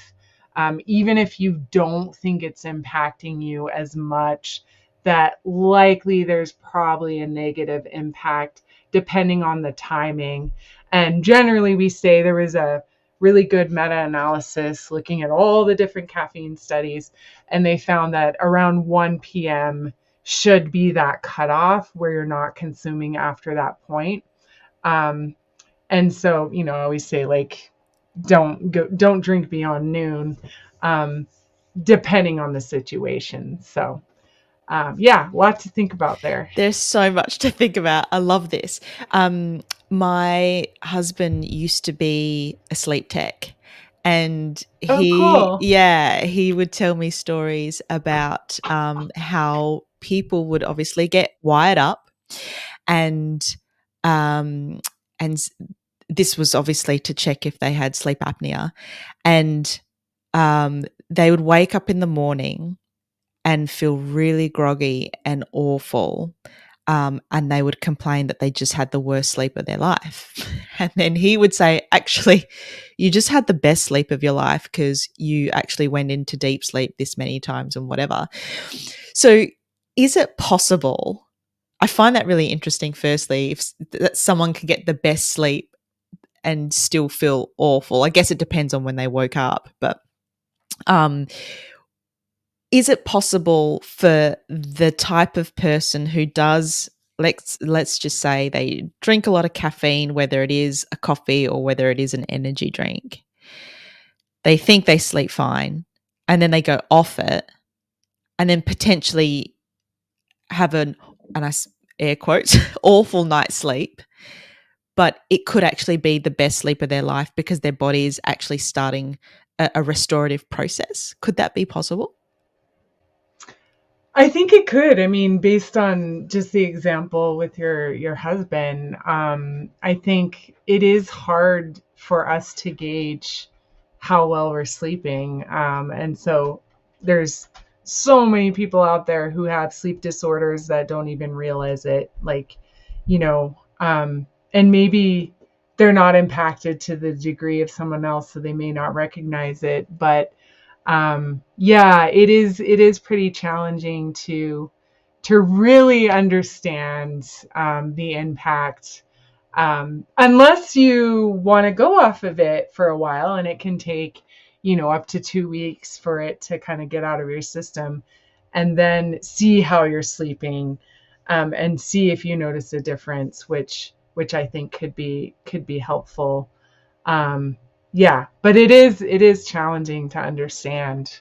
even if you don't think it's impacting you as much, that likely there's probably a negative impact depending on the timing. And generally, we say there was a really good meta-analysis looking at all the different caffeine studies, and they found that around 1 p.m. should be that cutoff where you're not consuming after that point. Um, and so, I always say, like, don't drink beyond noon, um, depending on the situation. So Yeah, lots to think about there. There's so much to think about. I love this. My husband used to be a sleep tech, and Oh, cool. he would tell me stories about how people would obviously get wired up, and um, and this was obviously to check if they had sleep apnea, and they would wake up in the morning and feel really groggy and awful. And they would complain that they just had the worst sleep of their life. And then he would say, actually, you just had the best sleep of your life because you actually went into deep sleep this many times and whatever. So, is it possible? I find that really interesting, firstly, if that someone can get the best sleep and still feel awful. I guess it depends on when they woke up, but um, is it possible for the type of person who does, let's just say they drink a lot of caffeine, whether it is a coffee or whether it is an energy drink, they think they sleep fine and then they go off it and then potentially have and I air quotes, awful night's sleep, but it could actually be the best sleep of their life because their body is actually starting a restorative process? Could that be possible? I think it could. I mean, based on just the example with your husband, I think it is hard for us to gauge how well we're sleeping, and so there's so many people out there who have sleep disorders that don't even realize it. Like, and maybe they're not impacted to the degree of someone else, so they may not recognize it, but yeah, it is pretty challenging to really understand the impact, unless you want to go off of it for a while, and it can take up to 2 weeks for it to kind of get out of your system, and then see how you're sleeping, and see if you notice a difference, which I think could be helpful. Yeah, but it is challenging to understand,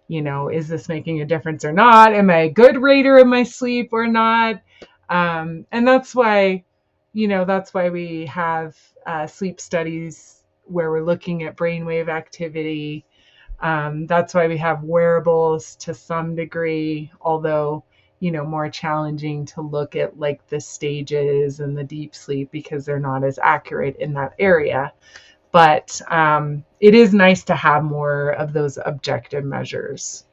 is this making a difference or not? Am I a good rater of my sleep or not? And that's why we have sleep studies where we're looking at brainwave activity. That's why we have wearables to some degree, although more challenging to look at like the stages and the deep sleep because they're not as accurate in that area. But it is nice to have more of those objective measures.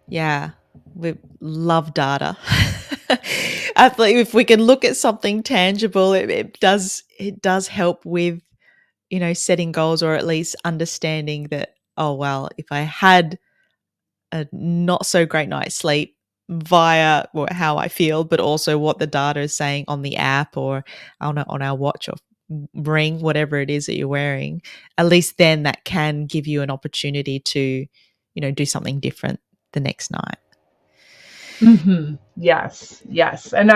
Yeah, we love data. I believe if we can look at something tangible, it does help with setting goals, or at least understanding that, oh well, if I had a not so great night's sleep via how I feel, but also what the data is saying on the app or on our watch or ring, whatever it is that you're wearing, at least then that can give you an opportunity to do something different the next night. Yes, yes. And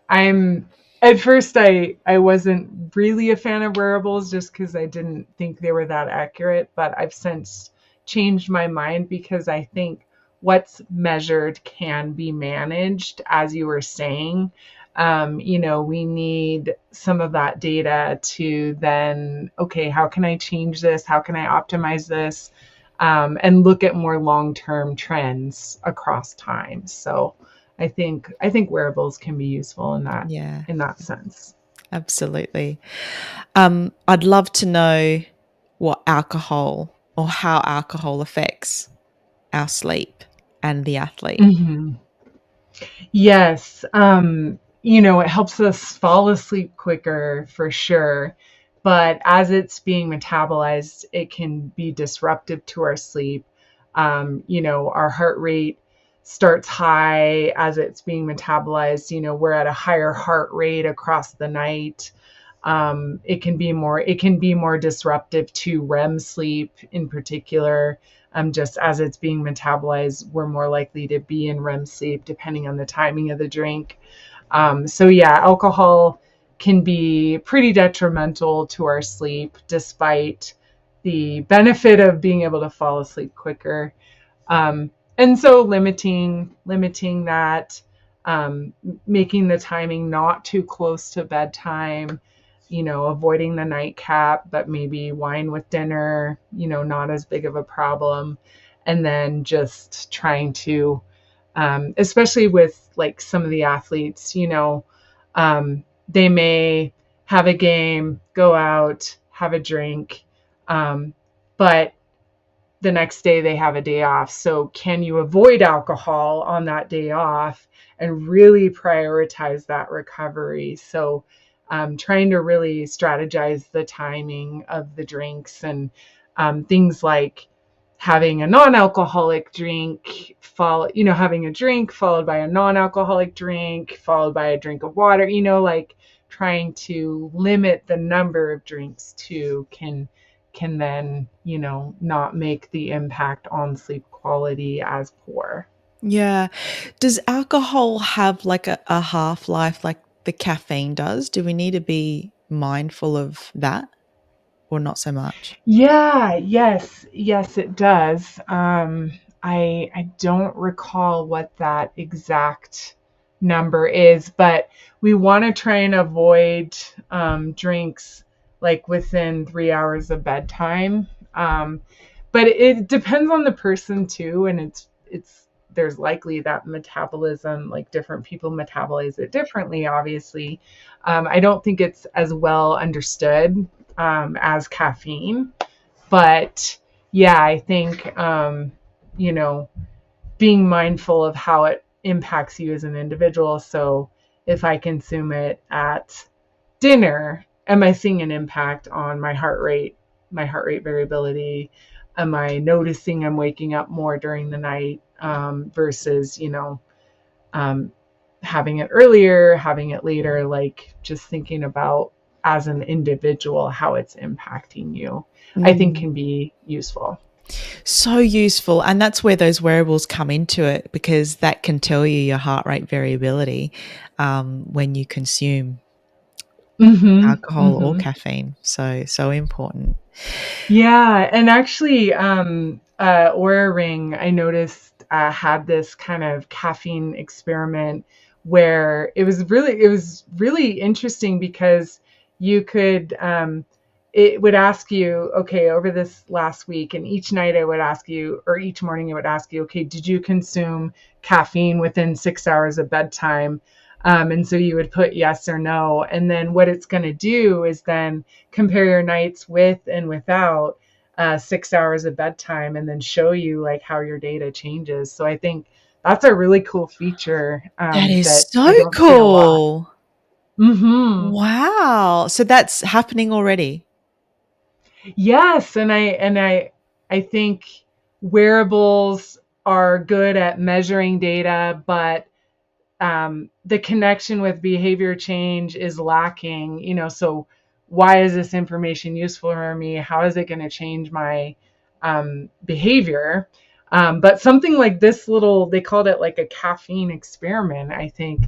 I'm at first I wasn't really a fan of wearables just because I didn't think they were that accurate, but I've since changed my mind because I think what's measured can be managed, as you were saying. We need some of that data to then, okay, how can I change this? How can I optimize this? And look at more long-term trends across time. So I think wearables can be useful in that Yeah, in that sense. absolutely. I'd love to know what alcohol or how alcohol affects our sleep and the athlete. Hmm. Yes, it helps us fall asleep quicker for sure. But as it's being metabolized, it can be disruptive to our sleep. Our heart rate starts high as it's being metabolized. We're at a higher heart rate across the night. It can be more disruptive to REM sleep in particular. Just as it's being metabolized, we're more likely to be in REM sleep depending on the timing of the drink. So yeah, alcohol can be pretty detrimental to our sleep, despite the benefit of being able to fall asleep quicker. And so limiting that, making the timing not too close to bedtime, avoiding the nightcap, but maybe wine with dinner, not as big of a problem. And then just trying to, especially with like some of the athletes, they may have a game, go out, have a drink, but the next day they have a day off. So can you avoid alcohol on that day off and really prioritize that recovery? So trying to really strategize the timing of the drinks, and things like having a non-alcoholic drink, having a drink followed by a non-alcoholic drink, followed by a drink of water, like trying to limit the number of drinks too can then, not make the impact on sleep quality as poor. Yeah. Does alcohol have like a half-life like the caffeine does? Do we need to be mindful of that or not so much? Yeah, yes, it does. I don't recall what that exact number is, but we want to try and avoid drinks like within 3 hours of bedtime. But it depends on the person too, and it's there's likely that metabolism, like different people metabolize it differently, obviously. I don't think it's as well understood as caffeine. But yeah, I think, you know, being mindful of how it impacts you as an individual. So if I consume it at dinner, am I seeing an impact on my heart rate variability? Am I noticing I'm waking up more during the night, versus, um, having it earlier, having it later, like just thinking about as an individual how it's impacting you, I think Mm. can be useful. So useful. And that's where those wearables come into it, because that can tell you your heart rate variability when you consume Mm-hmm. alcohol or Mm-hmm. caffeine. So important. Yeah, and actually, Aura Ring, I noticed, had this kind of caffeine experiment where it was really interesting because you could, it would ask you, okay, over this last week, and each night I would ask you, or each morning it would ask you, okay, did you consume caffeine within 6 hours of bedtime? And so you would put yes or no, and then what it's going to do is then compare your nights with and without 6 hours of bedtime, and then show you like how your data changes. So I think that's a really cool feature, That is that so I don't see a lot. cool. Hmm. Wow. So that's happening already. Yes, and I think wearables are good at measuring data, but the connection with behavior change is lacking. So why is this information useful for me? How is it going to change my behavior? But something like this little, they called it like a caffeine experiment, I think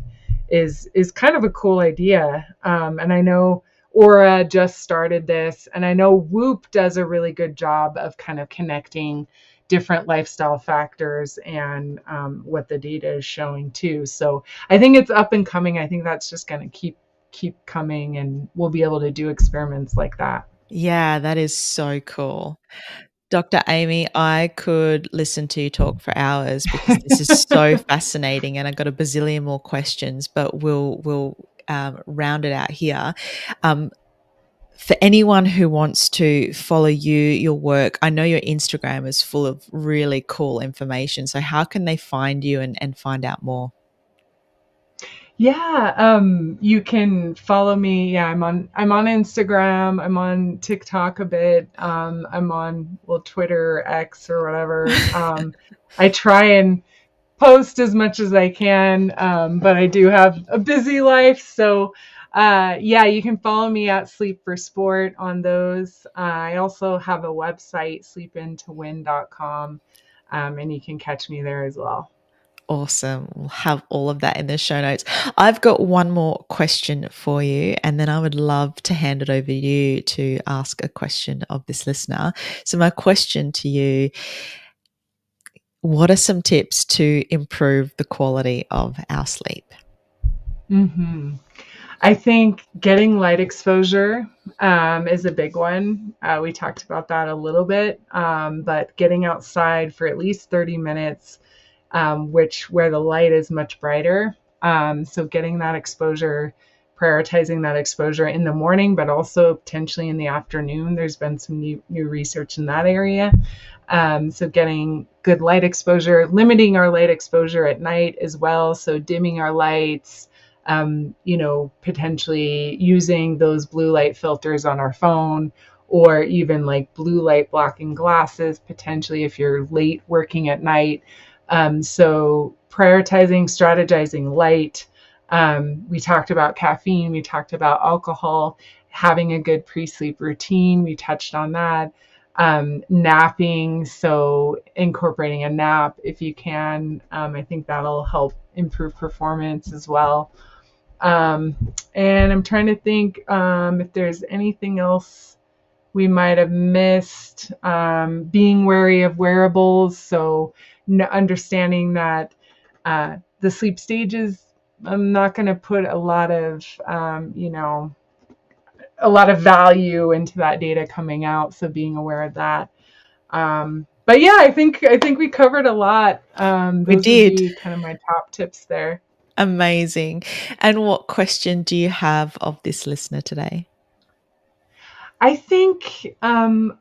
is kind of a cool idea. And I know Aura just started this, and I know Whoop does a really good job of kind of connecting different lifestyle factors and what the data is showing too. So I think it's up and coming. I think that's just going to keep coming, and we'll be able to do experiments like that. Yeah, that is so cool. Dr. Amy, I could listen to you talk for hours because this is so fascinating, and I've got a bazillion more questions, but we'll round it out here. Um, for anyone who wants to follow you, your work, I know your Instagram is full of really cool information. So how can they find you and find out more? Yeah, you can follow me. Yeah, I'm on Instagram. I'm on TikTok a bit. I'm on, well, Twitter, X, or whatever. I try and post as much as I can, but I do have a busy life. So, yeah, you can follow me at Sleep for Sport on those. I also have a website, sleepintowin.com, and you can catch me there as well. Awesome. We'll have all of that in the show notes. I've got one more question for you, and then I would love to hand it over to you to ask a question of this listener. So, my question to you, what are some tips to improve the quality of our sleep? Mm-hmm. I think getting light exposure is a big one. We talked about that a little bit, but getting outside for at least 30 minutes, where the light is much brighter. So getting that exposure, prioritizing that exposure in the morning, but also potentially in the afternoon. There's been some new research in that area. So getting good light exposure, limiting our light exposure at night as well. So dimming our lights, potentially using those blue light filters on our phone, or even like blue light blocking glasses, potentially if you're late working at night. So prioritizing, strategizing light. We talked about caffeine, we talked about alcohol, having a good pre-sleep routine. We touched on that. Napping, so incorporating a nap if you can. I think that'll help improve performance as well. And I'm trying to think if there's anything else we might have missed. Being wary of wearables, so understanding that the sleep stages, I'm not going to put a lot of value into that data coming out. So being aware of that. But yeah, I think we covered a lot. We Those would did. be kind of my top tips there. Amazing. And what question do you have of this listener today? I think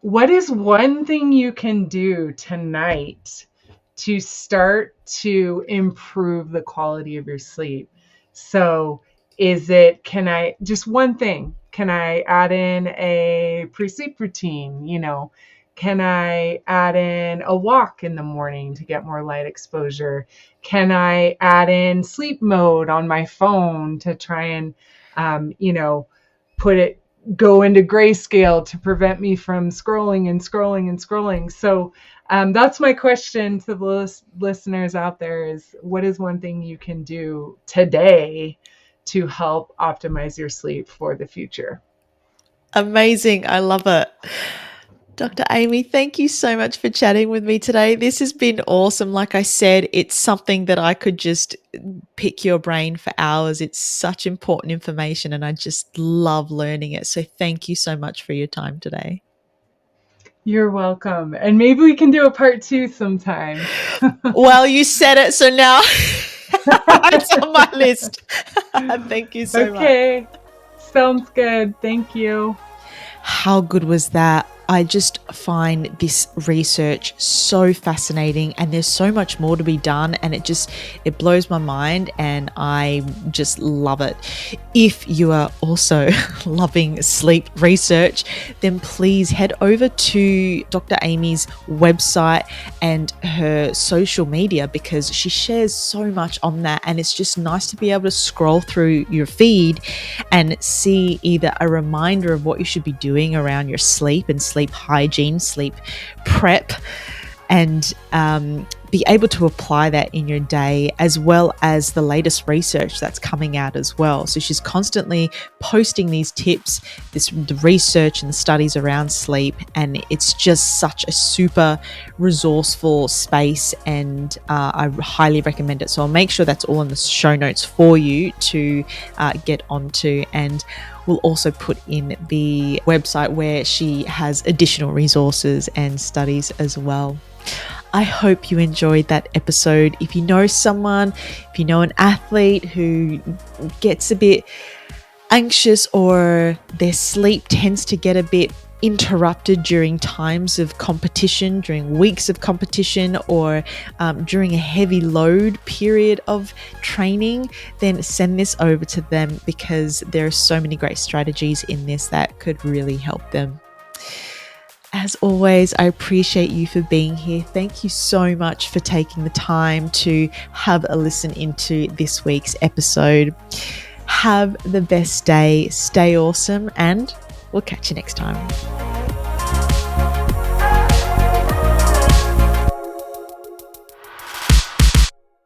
what is one thing you can do tonight to start to improve the quality of your sleep? So just one thing? Can I add in a pre-sleep routine? Can I add in a walk in the morning to get more light exposure? Can I add in sleep mode on my phone to try and, go into grayscale to prevent me from scrolling and scrolling and scrolling? So that's my question to the listeners out there is, what is one thing you can do today to help optimize your sleep for the future? Amazing. I love it. Dr. Amy, thank you so much for chatting with me today. This has been awesome. Like I said, it's something that I could just pick your brain for hours. It's such important information and I just love learning it. So thank you so much for your time today. You're welcome. And maybe we can do a part 2 sometime. Well, you said it, so now it's on my list. Thank you so much. Okay. Sounds good. Thank you. How good was that? I just find this research so fascinating and there's so much more to be done and it blows my mind and I just love it. If you are also loving sleep research, then please head over to Dr. Amy's website and her social media because she shares so much on that and it's just nice to be able to scroll through your feed and see either a reminder of what you should be doing around your sleep and sleep hygiene, sleep prep, and be able to apply that in your day, as well as the latest research that's coming out as well. So she's constantly posting these tips, the research and the studies around sleep, and it's just such a super resourceful space, and I highly recommend it. So I'll make sure that's all in the show notes for you to get onto, and we'll also put in the website where she has additional resources and studies as well. I hope you enjoyed that episode. If you know someone, if you know an athlete who gets a bit anxious or their sleep tends to get a bit interrupted during times of competition, during weeks of competition, or during a heavy load period of training, then send this over to them because there are so many great strategies in this that could really help them. As always, I appreciate you for being here. Thank you so much for taking the time to have a listen into this week's episode. Have the best day, stay awesome, and we'll catch you next time.